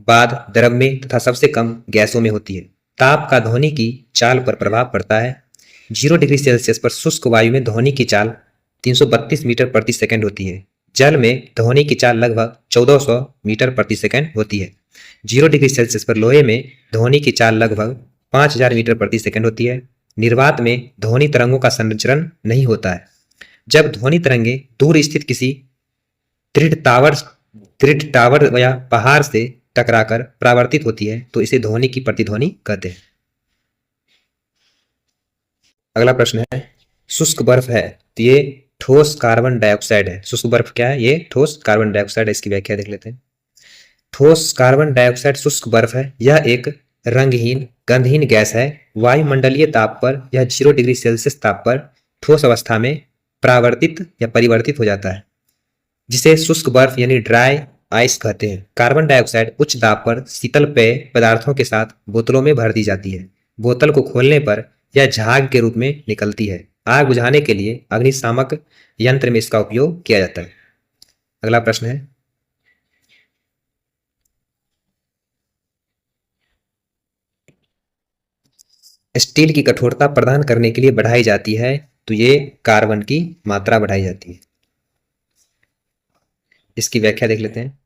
बाद द्रव में तथा सबसे कम गैसों में होती है। ताप का ध्वनि की चाल पर प्रभाव पड़ता है। 0 डिग्री सेल्सियस पर शुष्क वायु में ध्वनि की चाल 332 मीटर प्रति सेकंड होती है। जल में ध्वनि की चाल लगभग 1400 मीटर प्रति सेकंड होती है। 0 डिग्री सेल्सियस पर लोहे में ध्वनि की चाल लगभग 5000 मीटर प्रति सेकंड होती है। निर्वात में ध्वनि तरंगों का संचरण नहीं होता है। जब ध्वनि तरंगे दूर स्थित किसी दृढ़ टावर या पहाड़ से टकराकर परावर्तित होती है, तो इसे ध्वनि की प्रतिध्वनि कहते हैं। अगला प्रश्न है, शुष्क बर्फ है, तो ये ठोस कार्बन डाइऑक्साइड है। शुष्क बर्फ क्या है? ये ठोस कार्बन डाइऑक्साइड है। इसकी व्याख्या देख लेते हैं। ठोस कार्बन डाइऑक्साइड शुष्क बर्फ है। यह एक रंगहीन गंधहीन गैस है। वायुमंडलीय ताप पर यह 0 डिग्री सेल्सियस ताप पर ठोस अवस्था में परावर्तित या परिवर्तित हो जाता है, जिसे शुष्क बर्फ यानी ड्राई आइस कहते हैं। कार्बन डाइऑक्साइड उच्च दाब पर शीतल पेय पदार्थों के साथ बोतलों में भर दी जाती है। बोतल को खोलने पर यह झाग के रूप में निकलती है। आग बुझाने के लिए अग्निशामक यंत्र में इसका उपयोग किया जाता है। अगला प्रश्न है, स्टील की कठोरता प्रदान करने के लिए बढ़ाई जाती है, तो ये कार्बन की मात्रा बढ़ाई जाती है। इसकी व्याख्या देख लेते हैं।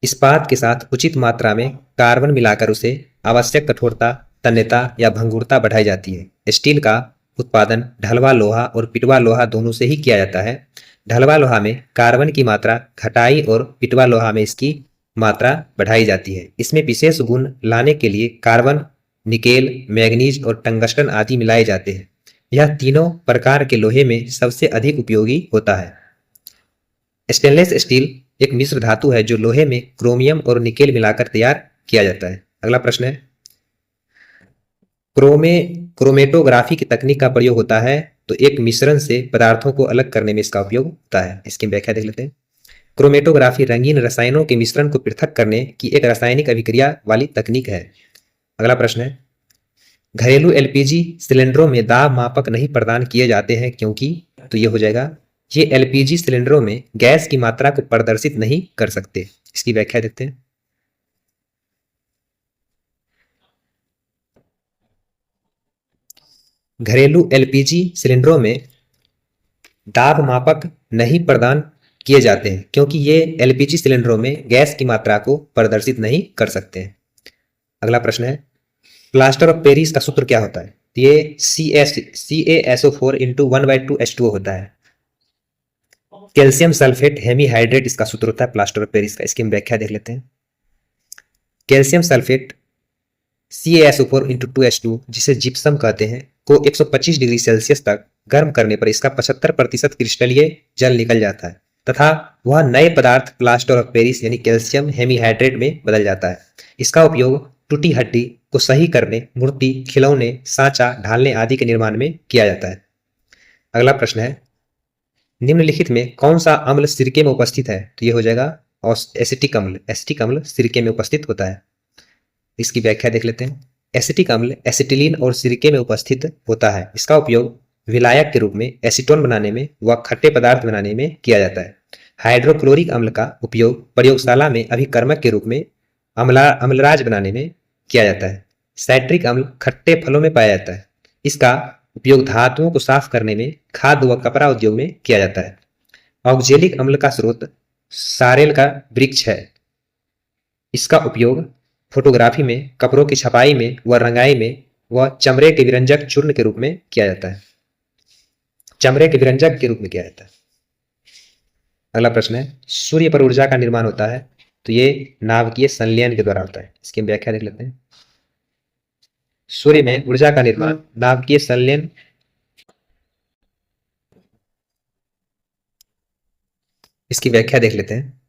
इस्पात के साथ उचित मात्रा में कार्बन मिलाकर उसे आवश्यक कठोरता, तन्यता या भंगुरता बढ़ाई जाती है। स्टील का उत्पादन ढलवा लोहा और पिटवा लोहा दोनों से ही किया जाता है। ढलवा लोहा में कार्बन की मात्रा घटाई और पिटवा लोहा में इसकी मात्रा बढ़ाई जाती है। इसमें विशेष गुण लाने के लिए कार्बन, निकेल, मैग्नीज और टंगस्टन आदि मिलाए जाते हैं। यह तीनों प्रकार के लोहे में सबसे अधिक उपयोगी होता है। स्टेनलेस स्टील एक मिश्र धातु है जो लोहे में क्रोमियम और निकेल मिलाकर तैयार किया जाता है। अगला प्रश्न है, क्रोमे क्रोमेटोग्राफी की तकनीक का प्रयोग होता है तो एक मिश्रण से पदार्थों को अलग करने में इसका उपयोग होता है। इसकी व्याख्या देख लेते हैं। क्रोमेटोग्राफी रंगीन रसायनों के मिश्रण को पृथक करने की एक रासायनिक अभिक्रिया वाली तकनीक है। अगला प्रश्न है, घरेलू एलपीजी सिलेंडरों में दाब मापक नहीं प्रदान किए जाते हैं क्योंकि, तो ये हो जाएगा, ये एलपीजी सिलेंडरों में गैस की मात्रा को प्रदर्शित नहीं कर सकते। इसकी व्याख्या देते हैं। घरेलू एलपीजी सिलेंडरों में दाब मापक नहीं प्रदान किए जाते हैं क्योंकि ये एलपीजी सिलेंडरों में गैस की मात्रा को प्रदर्शित नहीं कर सकते हैं। अगला प्रश्न है, प्लास्टर ऑफ पेरिस का सूत्र क्या होता है? ये CaSO4 इंटू 1/2 H2O होता है। कैल्शियम सल्फेट हेमीहाइड्रेट इसका सूत्र होता है प्लास्टर ऑफ पेरिस का। इसकी हम व्याख्या देख लेते हैं। Calcium sulphate CaSO4 into 2H2 जिसे जिप्सम कहते हैं को 125 डिग्री सेल्सियस तक गर्म करने पर इसका 75% क्रिस्टलीय जल निकल जाता है तथा वह नए पदार्थ प्लास्टर ऑफ पेरिस यानी कैल्शियम हेमीहाइड्रेट में बदल जाता है। इसका उपयोग टूटी हड्डी को सही करने, मूर्ति, खिलौने, सांचा, ढालने आदि के निर्माण में किया जाता है। अगला प्रश्न है, निम्नलिखित में कौन सा अम्ल सिरके में उपस्थित है? तो ये हो जाएगा एसिटिक अम्ल। एसिटिक अम्ल सिरके में उपस्थित होता है। इसकी व्याख्या देख लेते हैं। एसिटिक अम्ल एसिटिलीन और सिरके में उपस्थित होता है। इसका उपयोग विलायक के रूप में एसीटोन बनाने में व खट्टे पदार्थ बनाने में किया जाता है। हाइड्रोक्लोरिक अम्ल का उपयोग प्रयोगशाला में अभिकर्मक के रूप में अम्लराज बनाने में किया जाता है। साइट्रिक अम्ल खट्टे फलों में पाया जाता है। इसका उपयोग धातुओं को साफ करने में, खाद्य व कपड़ा उद्योग में किया जाता है। ऑक्जेलिक अम्ल का स्रोत सारेल का वृक्ष है। इसका उपयोग फोटोग्राफी में, कपड़ों की छपाई में व रंगाई में व चमड़े के विरंजक चूर्ण के रूप में किया जाता है। चमड़े के विरंजक के रूप में किया जाता है। अगला प्रश्न है, सूर्य पर ऊर्जा का निर्माण होता है तो ये नाभिकीय संलयन के द्वारा होता है। इसकी व्याख्या देख लेते हैं। सूर्य में ऊर्जा का निर्माण नाभिकीय संलयन इसकी व्याख्या देख लेते हैं।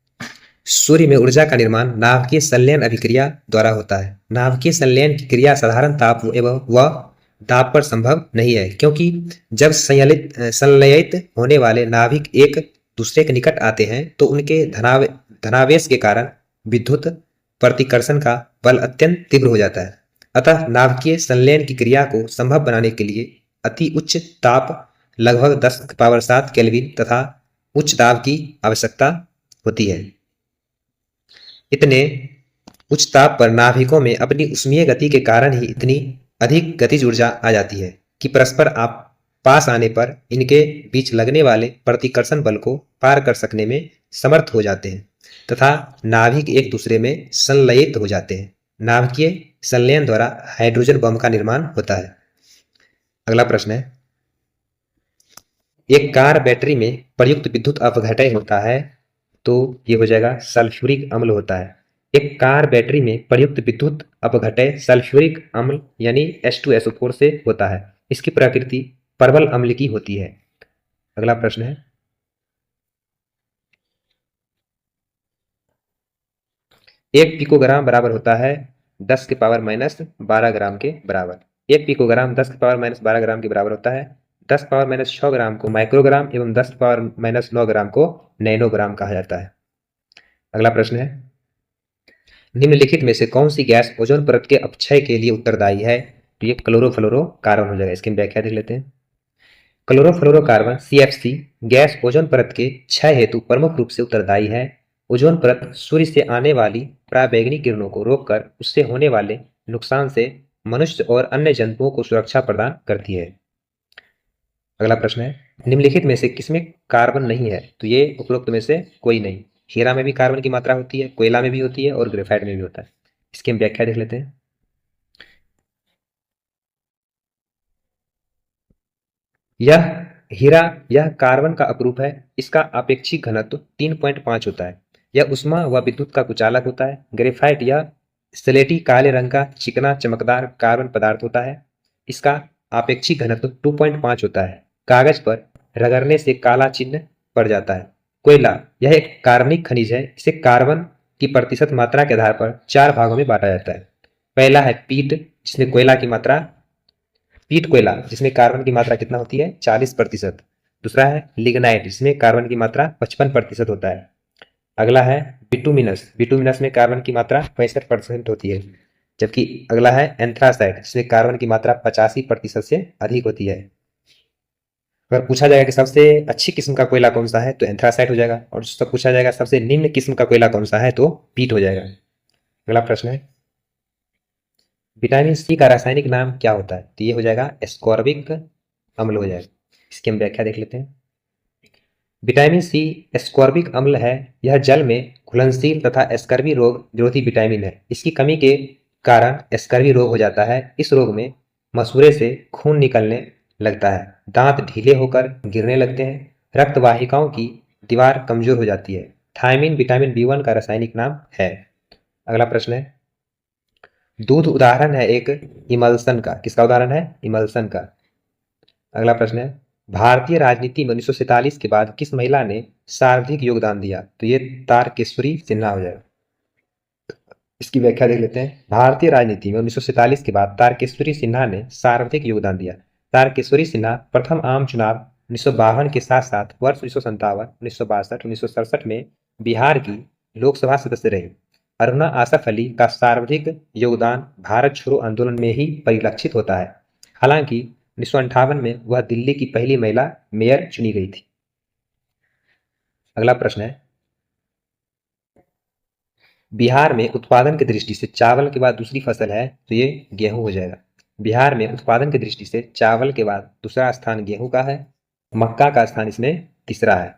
सूर्य में ऊर्जा का निर्माण नाभिकीय संलयन अभिक्रिया द्वारा होता है। नाभिकीय संलयन की क्रिया साधारण ताप एवं व दाब पर संभव नहीं है क्योंकि जब संलयित होने वाले नाभिक एक दूसरे के निकट आते हैं तो उनके धनावेश के कारण विद्युत प्रतिकर्षण का बल अत्यंत तीव्र हो जाता है। अतः नाभिकीय संलयन की क्रिया को संभव बनाने के लिए अति उच्च ताप लगभग 10⁷ केल्विन तथा उच्च दाब की आवश्यकता होती है। इतने उच्च ताप पर नाभिकों में अपनी ऊष्मीय गति के कारण ही इतनी अधिक गतिज ऊर्जा आ जाती है कि परस्पर आप पास आने पर इनके बीच लगने वाले प्रतिकर्षण बल को पार कर सकने में समर्थ हो जाते हैं तथा नाभिक एक दूसरे में संलयित हो जाते हैं। नाभिकीय संलयन द्वारा हाइड्रोजन बम का निर्माण होता है। अगला प्रश्न है, एक कार बैटरी में प्रयुक्त विद्युत अपघटय होता है तो ये हो जाएगा सल्फ्यूरिक अम्ल होता है। एक कार बैटरी में प्रयुक्त विद्युत अपघटय सल्फ्यूरिक अम्ल यानी H2SO4 से होता है। इसकी प्रकृति परवल अम्ल की होती है। अगला प्रश्न है, एक पिकोग्राम बराबर होता है 10⁻⁻12 ग्राम के बराबर। एक पिकोग्राम 10⁻⁻12 ग्राम के बराबर होता है। 10⁻⁻6 ग्राम को माइक्रोग्राम एवं 10⁻⁻9 ग्राम को नैनोग्राम कहा जाता है। अगला प्रश्न है, निम्नलिखित में से कौन सी गैस ओजोन परत के अपक्षय के लिए उत्तरदायी है? तो ये क्लोरोफ्लोरोकार्बन हो जाएगा। इसकी व्याख्या देख लेते हैं। क्लोरोफ्लोरोकार्बन CFC गैस ओजोन परत के क्षय हेतु प्रमुख रूप से उत्तरदायी है। ओजोन परत सूर्य से आने वाली पराबैंगनी किरणों को रोककर उससे होने वाले नुकसान से मनुष्य और अन्य जंतुओं को सुरक्षा प्रदान करती है। अगला प्रश्न है, निम्नलिखित में से किसमें कार्बन नहीं है? तो ये उपरोक्त में से कोई नहीं। हीरा में भी कार्बन की मात्रा होती है, कोयला में भी होती है और ग्रेफाइट में भी होता है। इसकी हम व्याख्या देख लेते हैं। यह हीरा यह कार्बन का अपरूप है। इसका आपेक्षिक घनत्व 3.5 होता है। यह उष्मा व विद्युत का कुचालक होता है। ग्रेफाइट यह स्लेटी काले रंग का चिकना चमकदार कार्बन पदार्थ होता है। इसका आपेक्षिक घनत्व 2.5 होता है। कागज पर रगड़ने से काला चिन्ह पड़ जाता है। कोयला यह एक कार्बनिक खनिज है। इसे कार्बन की प्रतिशत मात्रा के आधार पर 4 भागों में बांटा जाता है। पहला है पीट जिसमें कोयला की मात्रा पीट कोयला जिसमें कार्बन की मात्रा कितना होती है 40%। दूसरा है लिग्नाइट जिसमें कार्बन की मात्रा 55% होता है। अगला है बिटुमिनस, बिटुमिनस में कार्बन की मात्रा 65% होती है। जबकि अगला है एंथ्रासाइट जिसमें कार्बन की मात्रा 85% से अधिक होती है। अगर पूछा जाएगा कि सबसे अच्छी किस्म का कोयला कौन सा है तो एंथ्रासाइट हो जाएगा, और उससे पूछा जाएगा सबसे निम्न किस्म का कोयला कौन सा है तो पीट हो जाएगा। अगला प्रश्न है विटामिन सी का रासायनिक नाम क्या होता है तो ये हो जाएगा एस्कॉर्बिक अम्ल हो जाएगा। इसकी हम व्याख्या देख लेते हैं। विटामिन सी एस्कॉर्बिक अम्ल है। यह जल में घुलनशील तथा स्कर्वी रोग विरोधी विटामिन है। इसकी कमी के कारण स्कर्वी रोग हो जाता है। इस रोग में मसूड़े से खून निकलने लगता है, दांत ढीले होकर गिरने लगते हैं, रक्त वाहिकाओं की दीवार कमजोर हो जाती है। थायमिन विटामिन B1 का रासायनिक नाम है। अगला प्रश्न है दूध उदाहरण है एक इमल्सन का। किसका उदाहरण है? इमल्सन का। अगला प्रश्न है भारतीय राजनीति में 1947 के बाद किस महिला ने सर्वाधिक योगदान दिया तो ये तारकेश्वरी सिन्हा हो जाएगा। इसकी व्याख्या देख लेते हैं। भारतीय राजनीति में 1947 के बाद तारकेश्वरी सिन्हा ने सर्वाधिक योगदान दिया। तारकेश्वरी सिन्हा प्रथम आम चुनाव 1952 के साथ साथ वर्ष 1957, 1962, 1967 में बिहार की लोकसभा सदस्य रही। अरुणा आसफ अली का सर्वाधिक योगदान भारत छोड़ो आंदोलन में ही परिलक्षित होता है। हालांकि 1958 में वह दिल्ली की पहली महिला मेयर चुनी गई थी। अगला प्रश्न है बिहार में उत्पादन की दृष्टि से चावल के बाद दूसरी फसल है तो ये गेहूं हो जाएगा। बिहार में उत्पादन की दृष्टि से चावल के बाद दूसरा स्थान गेहूं का है, मक्का का स्थान इसमें तीसरा है।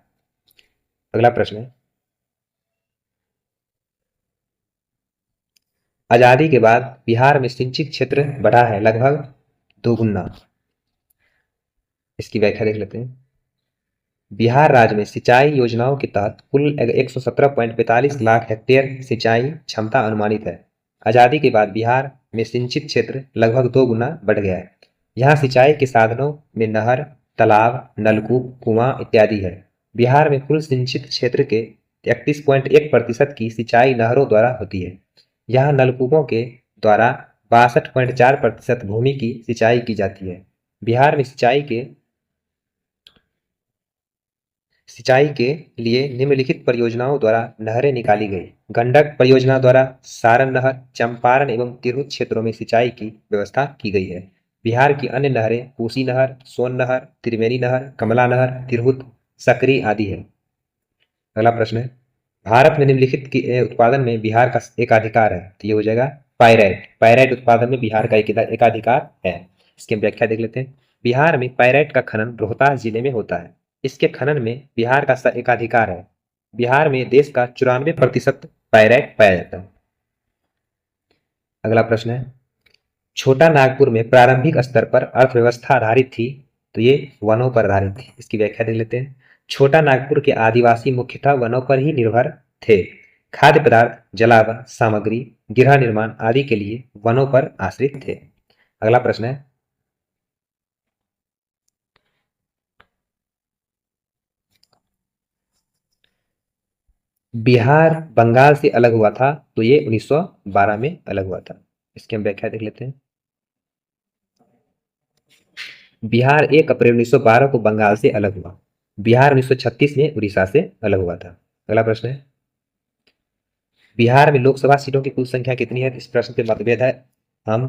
अगला प्रश्न है आजादी के बाद बिहार में सिंचित क्षेत्र बढ़ा है लगभग दोगुना। इसकी व्याख्या देख लेते हैं। बिहार राज्य में सिंचाई योजनाओं के तहत कुल 117.45 लाख हेक्टेयर सिंचाई क्षमता अनुमानित है। आजादी के बाद बिहार में सिंचित क्षेत्र लगभग 2 गुना बढ़ गया है। यहाँ सिंचाई के साधनों में नहर, तालाब, नलकूप, कुआं इत्यादि है। बिहार में कुल सिंचित क्षेत्र के 31.1% की सिंचाई नहरों द्वारा होती है। यहाँ नलकूपों के द्वारा 62.4% भूमि की सिंचाई की जाती है। बिहार में सिंचाई के लिए निम्नलिखित परियोजनाओं द्वारा नहरें निकाली गई। गंडक परियोजना द्वारा सारण नहर, चंपारण एवं तिरहुत क्षेत्रों में सिंचाई की व्यवस्था की गई है। बिहार की अन्य नहरें कोसी नहर, सोन नहर, त्रिवेणी नहर, कमला नहर, तिरहुत, सकरी आदि है। अगला प्रश्न है भारत में निम्नलिखित के उत्पादन में बिहार का एकाधिकार है तो ये हो जाएगा पायराइट। पायराइट उत्पादन में बिहार का एकाधिकार है। इसकी व्याख्या देख लेते हैं। बिहार में पायराइट का खनन रोहतास जिले में होता है। इसके खनन में बिहार का एकाधिकार है। बिहार में देश का 94% पायराइट पाया जाता है। अगला प्रश्न है छोटा नागपुर में प्रारंभिक स्तर पर अर्थव्यवस्था आधारित थी तो ये वनों पर आधारित थी। इसकी व्याख्या देख लेते हैं। छोटा नागपुर के आदिवासी मुख्यतः वनों पर ही निर्भर थे। खाद्य पदार्थ, जलावन सामग्री, गृह निर्माण आदि के लिए वनों पर आश्रित थे। अगला प्रश्न है बिहार बंगाल से अलग हुआ था तो ये 1912 में अलग हुआ था। इसकी हम व्याख्या देख लेते हैं। बिहार 1 अप्रैल 1912 को बंगाल से अलग हुआ। बिहार 1936 में उड़ीसा से अलग हुआ था। अगला प्रश्न है बिहार में लोकसभा सीटों की कुल संख्या कितनी है? इस प्रश्न पे मतभेद है। हम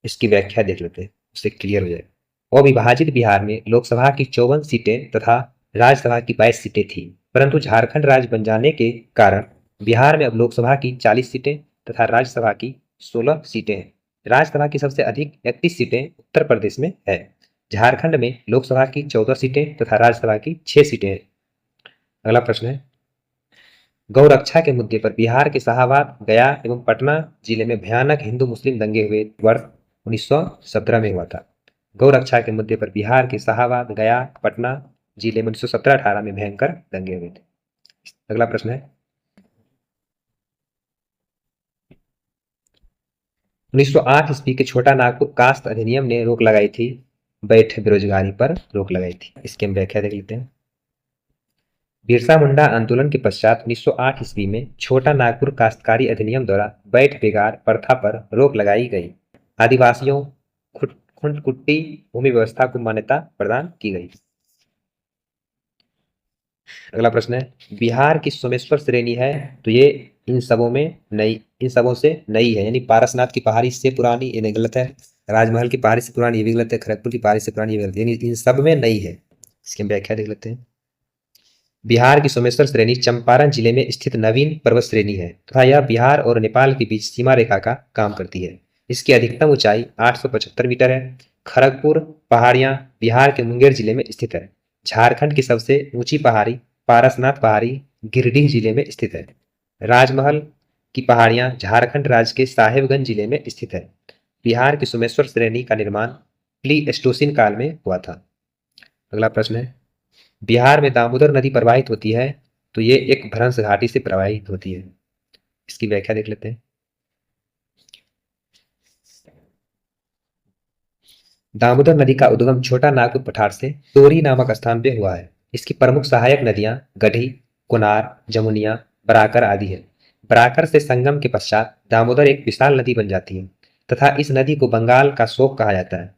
इसकी व्याख्या देख लेते हैं, उससे क्लियर हो जाएगा। अविभाजित बिहार में लोकसभा की 54 सीटें तथा राज्यसभा की 22 सीटें थी, परंतु झारखंड राज्य बन जाने के कारण बिहार में अब लोकसभा की 40 सीटें तथा राज्यसभा की 16 सीटें हैं। राज्यसभा की सबसे अधिक 31 सीटें उत्तर प्रदेश में है। झारखंड में लोकसभा की 14 सीटें तथा राज्यसभा की 6 सीटें हैं। अगला प्रश्न है गौरक्षा के मुद्दे पर बिहार के शाहाबाद, गया एवं पटना जिले में भयानक हिंदू मुस्लिम दंगे हुए वर्ष 1917 में हुआ था। गौरक्षा के मुद्दे पर बिहार के शाहाबाद, गया, पटना जिले में 1917-18 में भयंकर दंगे हुए थे। अगला प्रश्न है 1908 ईस्वी के छोटा नागपुर कास्ट अधिनियम ने रोक लगाई थी, बैठ बेरोजगारी पर रोक लगाई थी। इसकी हम व्याख्या देख लेते हैं। बिरसा मुंडा आंदोलन के पश्चात 1908 ईस्वी में छोटा नागपुर काश्तकारी अधिनियम द्वारा बैठ बेगार प्रथा पर रोक लगाई गई। आदिवासियों खुंटकुट्टी भूमि व्यवस्था को मान्यता प्रदान की गई। अगला प्रश्न है बिहार की सोमेश्वर श्रेणी है तो ये इन सबों में नई, इन सबों से नई है, यानी पारसनाथ की पहाड़ी से पुरानी, ये नहीं गलत है। राजमहल की पहाड़ी से पुरानी, ये भी गलत है। खड़गपुर की पहाड़ी से पुरानी, ये गलत है, यानी इन सब में नई है। इसकी हम व्याख्या देख लेते हैं। बिहार की सोमेश्वर श्रेणी चंपारण जिले में स्थित नवीन पर्वत श्रेणी है तथा यह बिहार और नेपाल के बीच सीमा रेखा का काम करती है। इसकी अधिकतम ऊंचाई 875 मीटर है। खड़गपुर पहाड़ियां बिहार के मुंगेर जिले में स्थित है। झारखंड की सबसे ऊंची पहाड़ी पारसनाथ पहाड़ी गिरिडीह जिले में स्थित है। राजमहल की पहाड़ियां झारखंड राज्य के साहेबगंज जिले में स्थित है। बिहार की सोमेश्वर श्रेणी का निर्माण प्लीस्टोसिन काल में हुआ था। अगला प्रश्न है बिहार में दामोदर नदी प्रवाहित होती है तो ये एक भ्रंश घाटी से प्रवाहित होती है। इसकी व्याख्या देख लेते हैं। दामोदर नदी का उद्गम छोटा नागपुर पठार से तोरी नामक स्थान पे हुआ है। इसकी प्रमुख सहायक नदियां गढ़ी, कुनार, जमुनिया, बराकर आदि है। बराकर से संगम के पश्चात दामोदर एक विशाल नदी बन जाती है तथा इस नदी को बंगाल का शोक कहा जाता है।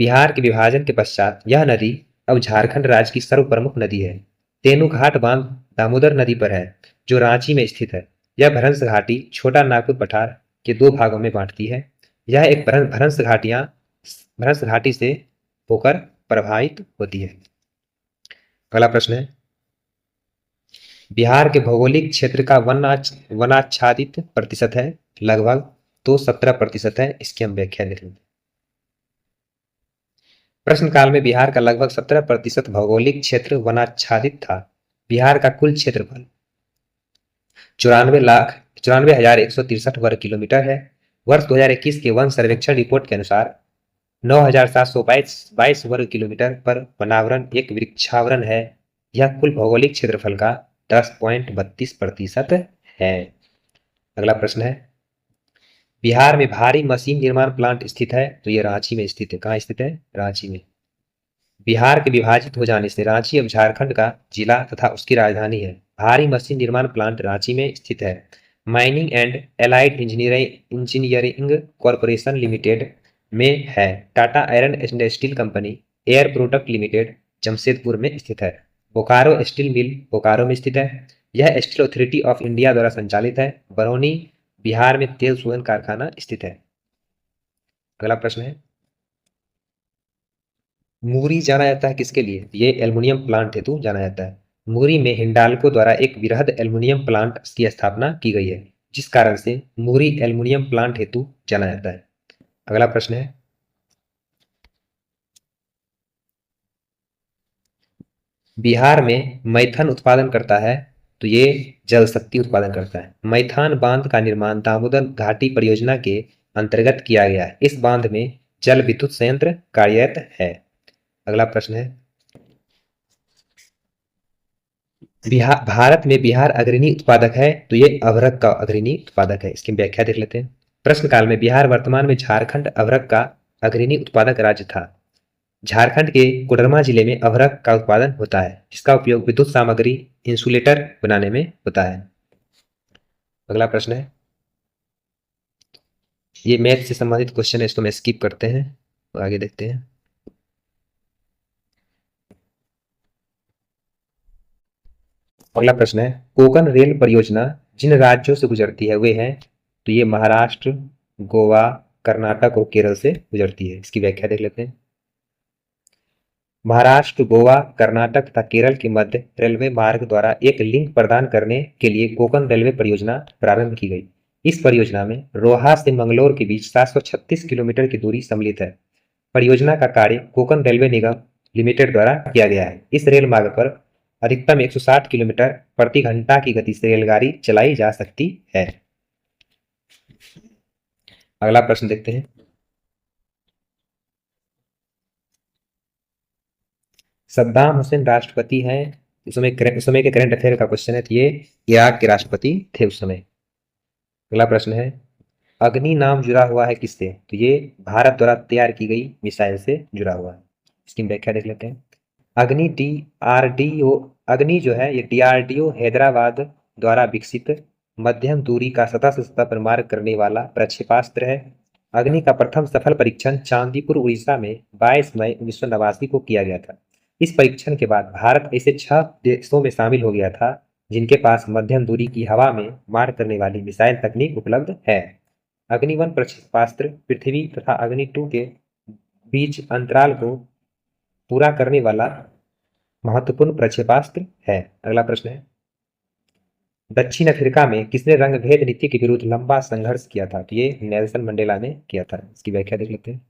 बिहार के विभाजन के पश्चात यह नदी अब झारखंड राज्य की सर्व प्रमुख नदी है। तेनुघाट बांध दामोदर नदी पर है जो रांची में स्थित है। यह भ्रंश घाटी छोटा नागपुर पठार के दो भागों में बांटती है। यह एक भ्रंश घाटी से होकर प्रभावित होती है। अगला प्रश्न है बिहार के भौगोलिक क्षेत्र का वनाच्छादित प्रतिशत है लगभग, तो 17% है। इसकी हम व्याख्या देख लेंगे। प्रश्न काल में बिहार का लगभग 17% भौगोलिक क्षेत्र वनाच्छादित था। बिहार का कुल क्षेत्रफल 94,94,163 वर्ग किलोमीटर है। वर्ष 2021 के वन सर्वेक्षण रिपोर्ट के अनुसार 9,722 वर्ग किलोमीटर पर वनावरण एक वृक्षावरण है। यह कुल भौगोलिक क्षेत्रफल का 10.32% है। अगला प्रश्न है बिहार में भारी मशीन निर्माण प्लांट स्थित है तो ये रांची में स्थित है। कहाँ स्थित है? रांची में। बिहार के विभाजित हो जाने से रांची अब झारखंड का जिला तथा उसकी राजधानी है। भारी मशीन निर्माण प्लांट रांची में स्थित है। Mining and allied engineering corporation limited में है। Tata iron and steel company air product limited Jamshedpur में स्थित है। बोकारो स्टील मिल बोकारो में स्थित है। यह स्टील अथॉरिटी ऑफ इंडिया द्वारा संचालित है। बरौनी बिहार में तेल शोधन कारखाना स्थित है। अगला प्रश्न है मुरी जाना जाता है किसके लिए? ये एल्युमिनियम प्लांट हेतु जाना जाता है। मुरी में हिंडाल्को द्वारा एक वृहद एल्युमिनियम प्लांट की स्थापना की गई है जिस कारण से मुरी एल्युमिनियम प्लांट हेतु जाना जाता है। अगला प्रश्न है बिहार में मैथन उत्पादन करता है तो ये जल शक्ति उत्पादन करता है। मैथान बांध का निर्माण दामोदर घाटी परियोजना के अंतर्गत किया गया है। इस बांध में जल विद्युत संयंत्र कार्यरत है। अगला प्रश्न है भारत में बिहार अग्रणी उत्पादक है तो ये अभ्रक का अग्रणी उत्पादक है। इसकी व्याख्या देख लेते हैं। प्रश्न काल में बिहार वर्तमान में झारखंड अभ्रक का अग्रणी उत्पादक राज्य था। झारखंड के कोडरमा जिले में अभ्रक का उत्पादन होता है जिसका उपयोग विद्युत सामग्री इंसुलेटर बनाने में होता है। अगला प्रश्न है ये मैथ से संबंधित क्वेश्चन है, इसको मैं स्किप करते हैं और आगे देखते हैं। अगला प्रश्न है कोंकण रेल परियोजना जिन राज्यों से गुजरती है वे हैं तो ये महाराष्ट्र, गोवा, कर्नाटक और केरल से गुजरती है। इसकी व्याख्या देख लेते हैं। महाराष्ट्र, गोवा, कर्नाटक तथा केरल के मध्य रेलवे मार्ग द्वारा एक लिंक प्रदान करने के लिए कोंकण रेलवे परियोजना प्रारंभ की गई। इस परियोजना में रोहा से मंगलोर के बीच 736 किलोमीटर की दूरी सम्मिलित है। परियोजना का कार्य कोंकण रेलवे निगम लिमिटेड द्वारा किया गया है। इस रेल मार्ग पर अधिकतम 160 किलोमीटर प्रति घंटा की गति से रेलगाड़ी चलाई जा सकती है। अगला प्रश्न देखते हैं सद्दाम हुसैन राष्ट्रपति हैं उस समय के करंट अफेयर का क्वेश्चन है तो ये इराक के राष्ट्रपति थे उस समय। अगला प्रश्न है अग्नि नाम जुड़ा हुआ है किससे? तो ये भारत द्वारा तैयार की गई मिसाइल से जुड़ा हुआ है। इसकी व्याख्या देख लेते हैं। अग्नि DRDO अग्नि जो है ये DRDO हैदराबाद द्वारा विकसित मध्यम दूरी का सतह से सतह पर मार करने वाला प्रक्षेपास्त्र है। अग्नि का प्रथम सफल परीक्षण चांदीपुर उड़ीसा में 22 मई 1989 को किया गया था। इस परीक्षण के बाद भारत ऐसे 6 देशों में शामिल हो गया था जिनके पास मध्यम दूरी की हवा में मार करने वाली मिसाइल तकनीक उपलब्ध है। अग्नि-1 प्रक्षेपास्त्र पृथ्वी तथा अग्नि-2 के बीच अंतराल को पूरा करने वाला महत्वपूर्ण प्रक्षेपास्त्र है। अगला प्रश्न है, दक्षिण अफ्रीका में किसने रंग भेद नीति के विरुद्ध लंबा संघर्ष किया था? तो ये नेल्सन मंडेला ने किया था। इसकी व्याख्या देख लेते हैं।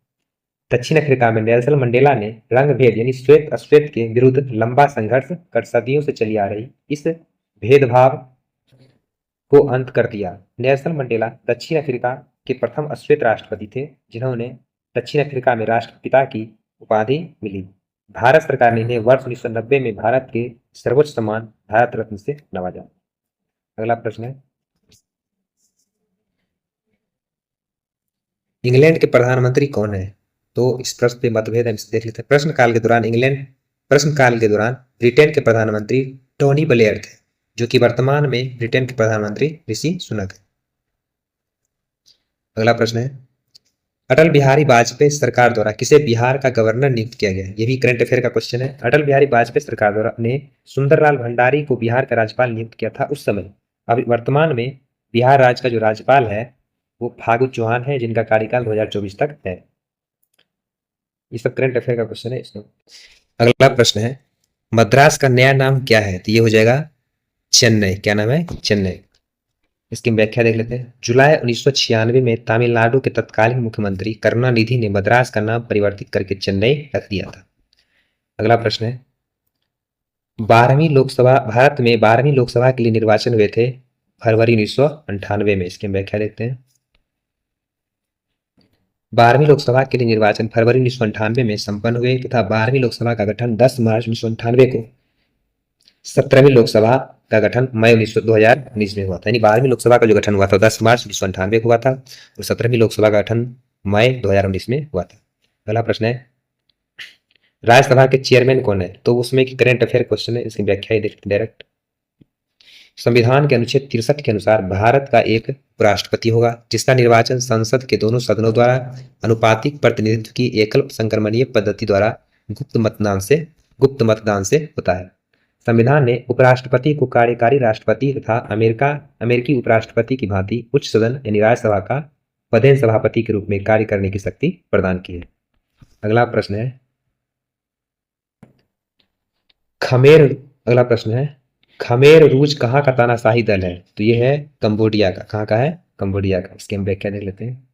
दक्षिण अफ्रीका में नेल्सन मंडेला ने रंग भेद यानी श्वेत अश्वेत के विरुद्ध लंबा संघर्ष कर सदियों से चली आ रही इस भेदभाव को अंत कर दिया। नेल्सन मंडेला दक्षिण अफ्रीका के प्रथम अश्वेत राष्ट्रपति थे जिन्होंने दक्षिण अफ्रीका में राष्ट्रपिता की उपाधि मिली। भारत सरकार ने इन्हें वर्ष 1990 में भारत के सर्वोच्च सम्मान भारत रत्न से नवाजा। अगला प्रश्न है, इंग्लैंड के प्रधानमंत्री कौन है? तो इस प्रश्न पे मतभेद है, देख लेते हैं। प्रश्नकाल के दौरान ब्रिटेन के प्रधानमंत्री टोनी ब्लेयर थे, जो कि वर्तमान में ब्रिटेन के प्रधानमंत्री ऋषि सुनक है। अगला प्रश्न है, अटल बिहारी वाजपेयी सरकार द्वारा किसे बिहार का गवर्नर नियुक्त किया गया? ये भी करंट अफेयर का क्वेश्चन है। अटल बिहारी वाजपेयी सरकार द्वारा ने सुंदरलाल भंडारी को बिहार का राज्यपाल नियुक्त किया था उस समय। अभी वर्तमान में बिहार राज्य का जो राज्यपाल है वो फागु चौहान है, जिनका कार्यकाल 2024 तक है। ये सब करंट अफेयर का क्वेश्चन है इसमें। अगला प्रश्न है, मद्रास का नया नाम क्या है? तो ये हो जाएगा चेन्नई। क्या नाम है? चेन्नई। इसकी व्याख्या देख लेते हैं। जुलाई 1996 में तमिलनाडु के तत्कालीन मुख्यमंत्री करुणानिधि ने मद्रास का नाम परिवर्तित करके चेन्नई रख दिया था। अगला प्रश्न है, भारत में 12वीं लोकसभा के लिए निर्वाचन हुए थे फरवरी 1998 में। इसकी व्याख्या देखते हैं। 12वीं लोकसभा के लिए निर्वाचन फरवरी 1998 में संपन्न हुए तथा 12वीं लोकसभा का गठन 10 मार्च 1998 को 17वीं लोकसभा का गठन मई 2019 में हुआ था। यानी 12वीं लोकसभा का जो गठन हुआ था 10 मार्च 1998 को हुआ था और 17वीं लोकसभा का गठन मई 2019 में हुआ था। अगला प्रश्न है, राज्यसभा के चेयरमैन कौन है? तो उसमें करंट अफेयर क्वेश्चन है, इसकी व्याख्या डायरेक्ट। संविधान के अनुच्छेद 63 के अनुसार भारत का एक उपराष्ट्रपति होगा जिसका निर्वाचन संसद के दोनों सदनों द्वारा अनुपातिक प्रतिनिधित्व की एकल संक्रमणीय पद्धति द्वारा गुप्त मतदान से होता है। संविधान ने उपराष्ट्रपति को कार्यकारी राष्ट्रपति तथा अमेरिकी उपराष्ट्रपति की भांति उच्च सदन यानी राज्यसभा का पदेन सभापति के रूप में कार्य करने की शक्ति प्रदान की है। अगला प्रश्न है, खमेर रूज कहाँ का तानाशाही दल है? तो ये है कंबोडिया का। कहाँ का है? कंबोडिया का। इसकी हम व्याख्या देख लेते हैं।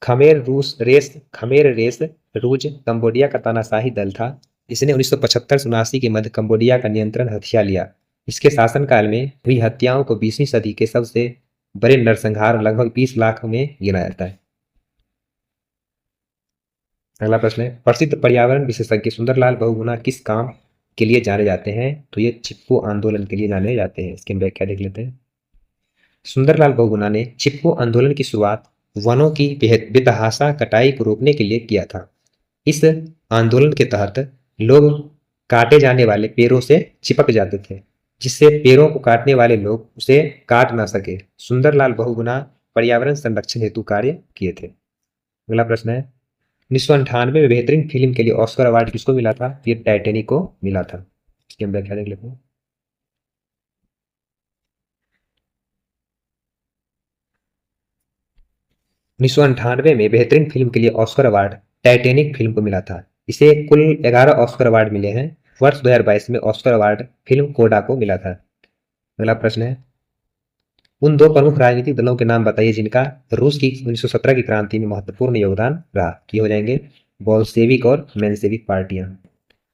खमेर रेस रूज कंबोडिया का तानाशाही दल था। इसने 1975-79 के मध्य कंबोडिया का नियंत्रण हथिया लिया। इसके शासनकाल में हुई हत्याओं को 20वीं सदी के सबसे बड़े नरसंहार लगभग 20 लाख में गिना जाता है। अगला प्रश्न है, प्रसिद्ध पर्यावरण विशेषज्ञ सुंदरलाल बहुगुणा किस काम के लिए जाने जाते हैं? तो ये चिपको आंदोलन के लिए जाने जाते हैं। इसकी व्याख्या देख लेते हैं। सुंदरलाल बहुगुणा ने चिपको आंदोलन की शुरुआत वनों की बेतहाशा कटाई को रोकने के लिए किया था। इस आंदोलन के तहत लोग काटे जाने वाले पेड़ों से चिपक जाते थे जिससे पेड़ों को काटने वाले लोग उसे काट ना सके। सुंदरलाल बहुगुणा पर्यावरण संरक्षण हेतु कार्य किए थे। अगला प्रश्न है, 1998 में बेहतरीन फिल्म के लिए ऑस्कर अवार्ड किसको मिला था? ये टाइटैनिक को मिला था। इसकी हम व्याख्या देख लेते हैं। 1998 में बेहतरीन फिल्म के लिए ऑस्कर अवार्ड टाइटैनिक फिल्म को मिला था। इसे कुल 11 ऑस्कर अवार्ड मिले हैं। वर्ष 2022 में ऑस्कर अवार्ड फिल्म कोडा को मिला था। अगला प्रश्न है, उन दो प्रमुख राजनीतिक दलों के नाम बताइए जिनका रूस की 1917 की क्रांति में महत्वपूर्ण योगदान रहा। ये हो जाएंगे बोल्शेविक और मेंशेविक पार्टियां।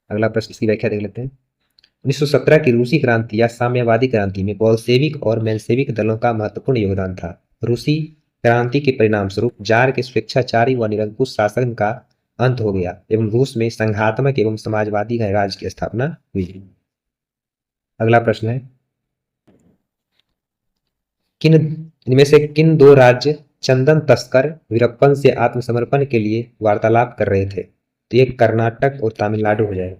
अगला प्रश्न, इसकी व्याख्या देख लेते हैं। 1917 की रूसी क्रांति या साम्यवादी क्रांति में बोल्शेविक और मेंशेविक दलों का महत्वपूर्ण योगदान था। रूसी क्रांति के परिणाम स्वरूप जार के स्वेच्छाचारी व निरंकुश शासन का अंत हो गया एवं रूस में संघात्मक एवं समाजवादी गणराज्य की स्थापना हुई। अगला प्रश्न है, इनमें से किन दो राज्य चंदन तस्कर वीरप्पन से आत्मसमर्पण के लिए वार्तालाप कर रहे थे? तो ये कर्नाटक और तमिलनाडु हो जाएगा।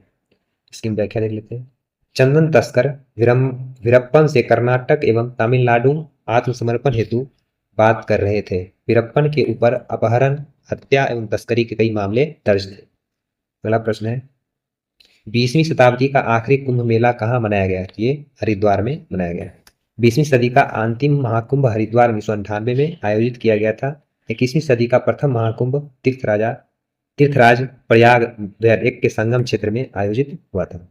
इसकी व्याख्या देख लेते हैं। चंदन तस्कर वीरप्पन से कर्नाटक एवं तमिलनाडु आत्मसमर्पण हेतु बात कर रहे थे। वीरप्पन के ऊपर अपहरण, हत्या एवं तस्करी के कई मामले दर्ज थे। अगला प्रश्न है, 20वीं शताब्दी का आखिरी कुंभ मेला कहाँ मनाया गया? ये हरिद्वार में मनाया गया। 20वीं सदी का अंतिम महाकुंभ हरिद्वार 1998 में आयोजित किया गया था। 21वीं सदी का प्रथम महाकुंभ तीर्थराज प्रयाग 2001 के संगम क्षेत्र में आयोजित हुआ था।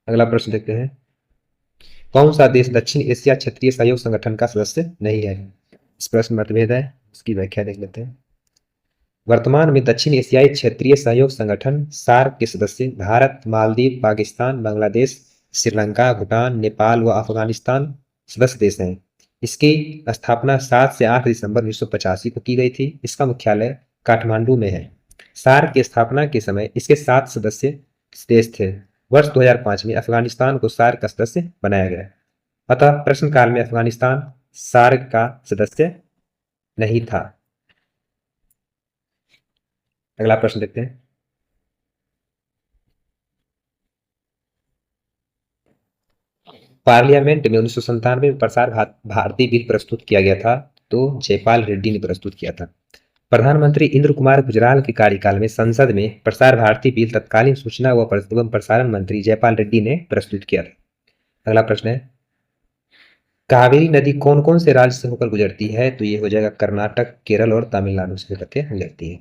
अगला प्रश्न देखते हैं, कौन सा देश दक्षिण एशिया क्षेत्रीय सहयोग संगठन का सदस्य नहीं है? इस प्रश्न में मतभेद है, इसकी व्याख्या देख लेते हैं। वर्तमान में दक्षिण एशियाई क्षेत्रीय सहयोग संगठन सार्क के सदस्य भारत, मालदीव, पाकिस्तान, बांग्लादेश, श्रीलंका, भूटान, नेपाल व अफगानिस्तान सदस्य देश हैं। इसकी स्थापना 7 से 8 दिसंबर 1985 को की गई थी। इसका मुख्यालय काठमांडू में है। सार्क की स्थापना के समय इसके 7 सदस्य देश थे। वर्ष 2005 में अफगानिस्तान को सार्क का सदस्य बनाया गया। अतः प्रश्नकाल में अफगानिस्तान सार्क का सदस्य नहीं था। अगला प्रश्न देखते हैं, पार्लियामेंट में 1997 में प्रसार भारती बिल प्रस्तुत किया गया था, तो जयपाल रेड्डी ने प्रस्तुत किया था। प्रधानमंत्री इंद्र कुमार गुजराल के कार्यकाल में संसद में प्रसार भारती बिल तत्कालीन सूचना व एवं प्रसारण मंत्री जयपाल रेड्डी ने प्रस्तुत किया था। अगला प्रश्न है, कावेरी नदी कौन कौन से राज्य से होकर गुजरती है? तो ये हो जाएगा कर्नाटक, केरल और तमिलनाडु से होकर के गुजरती है।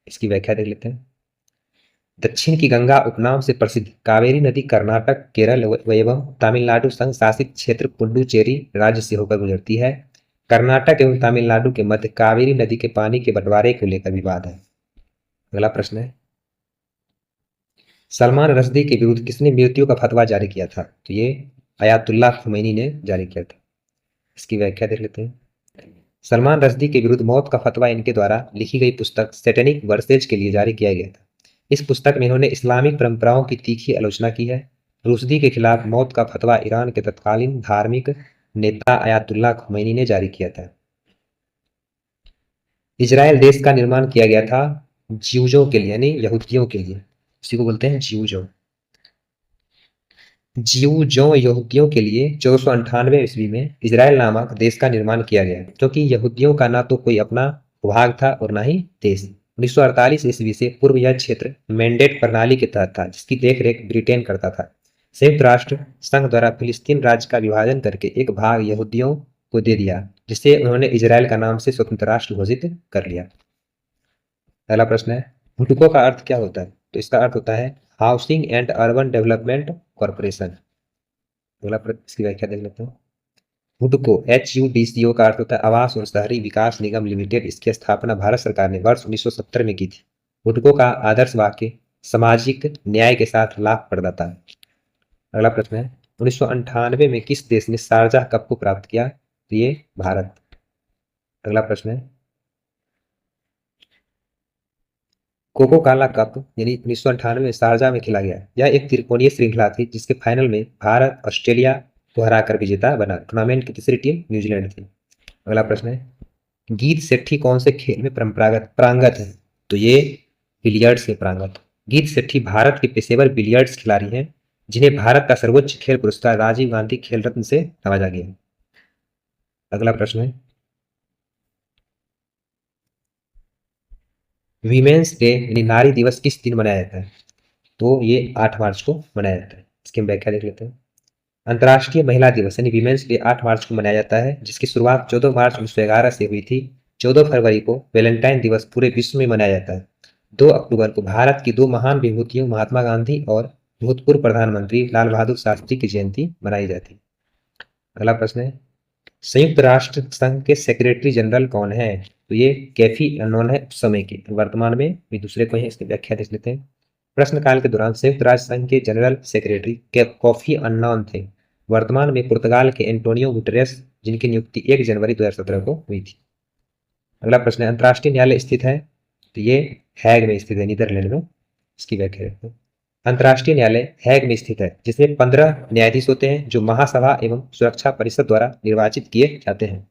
इसकी व्याख्या देख लेते हैं। दक्षिण की गंगा उपनाम से प्रसिद्ध कावेरी नदी कर्नाटक, केरल एवं तमिलनाडु संघ शासित क्षेत्र पुडुचेरी राज्य से होकर गुजरती है। कर्नाटक एवं तमिलनाडु के मध्य कावेरी नदी के पानी के बंटवारे को लेकर विवाद है। अगला प्रश्न है, सलमान रश्दी के विरुद्ध किसने मृत्यु का फतवा जारी किया था? तो ये अयातुल्लाह खुमैनी ने जारी किया था। इसकी व्याख्या देख लेते हैं। सलमान रश्दी के विरुद्ध मौत का फतवा इनके द्वारा लिखी गई पुस्तक सैटेनिक वर्सेज के लिए जारी किया गया था। इस पुस्तक में इन्होंने इस्लामिक परंपराओं की तीखी आलोचना की है। रुश्दी के खिलाफ मौत का फतवा ईरान के तत्कालीन धार्मिक नेता अयातुल्लाह खुमैनी ने जारी किया था। इजराइल देश का निर्माण किया गया था ज्यूजों के लिए, यानी यहूदियों के लिए। इसी को बोलते हैं ज्यूजो। ज्यूजों यहूदियों के लिए 1498 ईस्वी में इजराइल नामक देश का निर्माण किया गया, क्योंकि यहूदियों का ना तो कोई अपना भाग था और ना ही देश। 1948 ईस्वी से पूर्व यह क्षेत्र मैंडेट प्रणाली के तहत था, जिसकी देखरेख ब्रिटेन करता था। संयुक्त राष्ट्र संघ द्वारा फिलिस्तीन राज्य का विभाजन करके एक भाग यहूदियों को दे दिया, जिसे उन्होंने इजराइल का नाम से स्वतंत्र राष्ट्र घोषित कर लिया। पहला प्रश्न है, हुडको का अर्थ क्या होता है? तो इसका अर्थ होता है housing and urban development corporation. इसकी व्याख्या देख लेते हैं। हुडको HUDCO का अर्थ होता है आवास और शहरी विकास निगम लिमिटेड। इसकी स्थापना भारत सरकार ने वर्ष 1970 में की थी। हुडको का आदर्श वाक्य सामाजिक न्याय के साथ लाभ प्रदाता है। अगला प्रश्न है, 1998 में किस देश ने शारजाह कप को प्राप्त किया? तो ये भारत। अगला प्रश्न है, कोको काला कप यानी 1998 में शारजाह में खेला गया। यह एक त्रिकोणीय श्रृंखला थी, जिसके फाइनल में भारत ऑस्ट्रेलिया को हराकर विजेता बना। टूर्नामेंट की तीसरी टीम न्यूजीलैंड थी। अगला प्रश्न है, गीत सेठी कौन से खेल में परंपरागत प्रांगत है? तो ये बिलियर्ड्स के प्रांगत। गीत सेठी भारत के पेशेवर बिलियर्ड्स खिलाड़ी हैं, जिन्हें भारत का सर्वोच्च खेल पुरस्कार राजीव गांधी खेल रत्न से नवाजा गया। अगला प्रश्न है, वीमेंस डे यानी नारी दिवस किस दिन मनाया जाता है? तो ये 8 मार्च को मनाया जाता है। इसकी हम व्याख्या देख लेते हैं। अंतर्राष्ट्रीय महिला दिवस यानी वीमेंस डे 8 मार्च को मनाया जाता है, जिसकी शुरुआत 14 मार्च 1911 से हुई थी। 14 फरवरी को वैलेंटाइन दिवस पूरे विश्व में मनाया जाता है। 2 अक्टूबर को भारत की 2 महान विभूतियों महात्मा गांधी और भूतपूर्व प्रधानमंत्री लाल बहादुर शास्त्री की जयंती मनाई जाती है। अगला प्रश्न है, संयुक्त राष्ट्र संघ के सेक्रेटरी जनरल कौन है? तो ये कैफी अन्नोन है उस समय के, वर्तमान में भी दूसरे कोई है। इसकी व्याख्या देख लेते हैं। प्रश्नकाल के दौरान संयुक्त राष्ट्र संघ के जनरल सेक्रेटरी कोफी अन्नान थे। वर्तमान में पुर्तगाल के एंटोनियो गुटेरेस, जिनकी नियुक्ति 1 जनवरी 2017 को हुई थी। अगला प्रश्न है, अंतर्राष्ट्रीय न्यायालय स्थित है? तो ये हैग में स्थित है, नीदरलैंड में। इसकी व्याख्या देखते हैं। अंतर्राष्ट्रीय न्यायालय हैग में स्थित है, जिसमें 15 न्यायाधीश होते हैं, जो महासभा एवं सुरक्षा परिषद द्वारा निर्वाचित किए जाते हैं।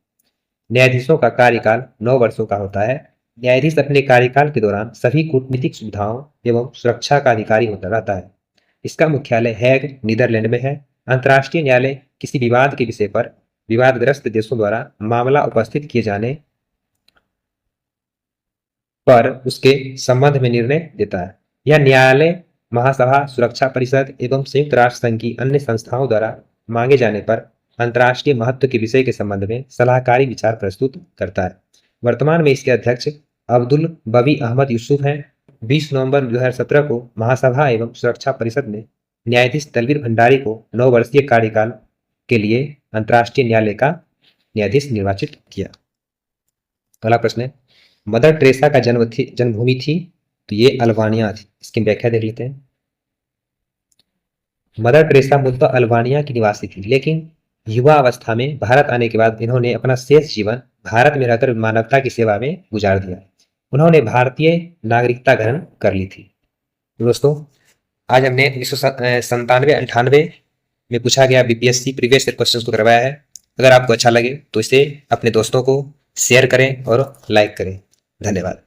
न्यायाधीशों का कार्यकाल 9 वर्षों का होता है। न्यायाधीश अपने कार्यकाल के दौरान सभी कूटनीतिक सुविधाओं एवं सुरक्षा का अधिकारी होता रहता है। इसका मुख्यालय हैग नीदरलैंड में है। अंतर्राष्ट्रीय न्यायालय किसी विवाद के विषय पर विवादग्रस्त देशों द्वारा मामला उपस्थित किए जाने पर उसके संबंध में निर्णय देता है। यह न्यायालय महासभा, सुरक्षा परिषद एवं संयुक्त राष्ट्र संघ की अन्य संस्थाओं द्वारा मांगे जाने पर अंतर्राष्ट्रीय महत्व के विषय के संबंध में सलाहकारी विचार प्रस्तुत करता है। वर्तमान में इसके अध्यक्ष अब्दुल बवी अहमद यूसुफ हैं। 20 नवंबर 2017 को महासभा एवं सुरक्षा परिषद ने न्यायाधीश दलवीर भंडारी को 9 वर्षीय कार्यकाल के लिए अंतर्राष्ट्रीय न्यायालय का न्यायाधीश निर्वाचित किया। अगला प्रश्न है, मदर टेरेसा का जन्मभूमि थी, तो ये अल्बानिया थी। इसकी व्याख्या देख लेते हैं। मदर टेरेसा मूलतः अल्बानिया की निवासी थी, लेकिन युवा अवस्था में भारत आने के बाद इन्होंने अपना शेष जीवन भारत में रहकर मानवता की सेवा में गुजार दिया। उन्होंने भारतीय नागरिकता ग्रहण कर ली थी। दोस्तों, आज हमने 1997-98 में पूछा गया बीपीएससी प्रीवियस ईयर क्वेश्चंस को करवाया है। अगर आपको अच्छा लगे तो इसे अपने दोस्तों को शेयर करें और लाइक करें। धन्यवाद।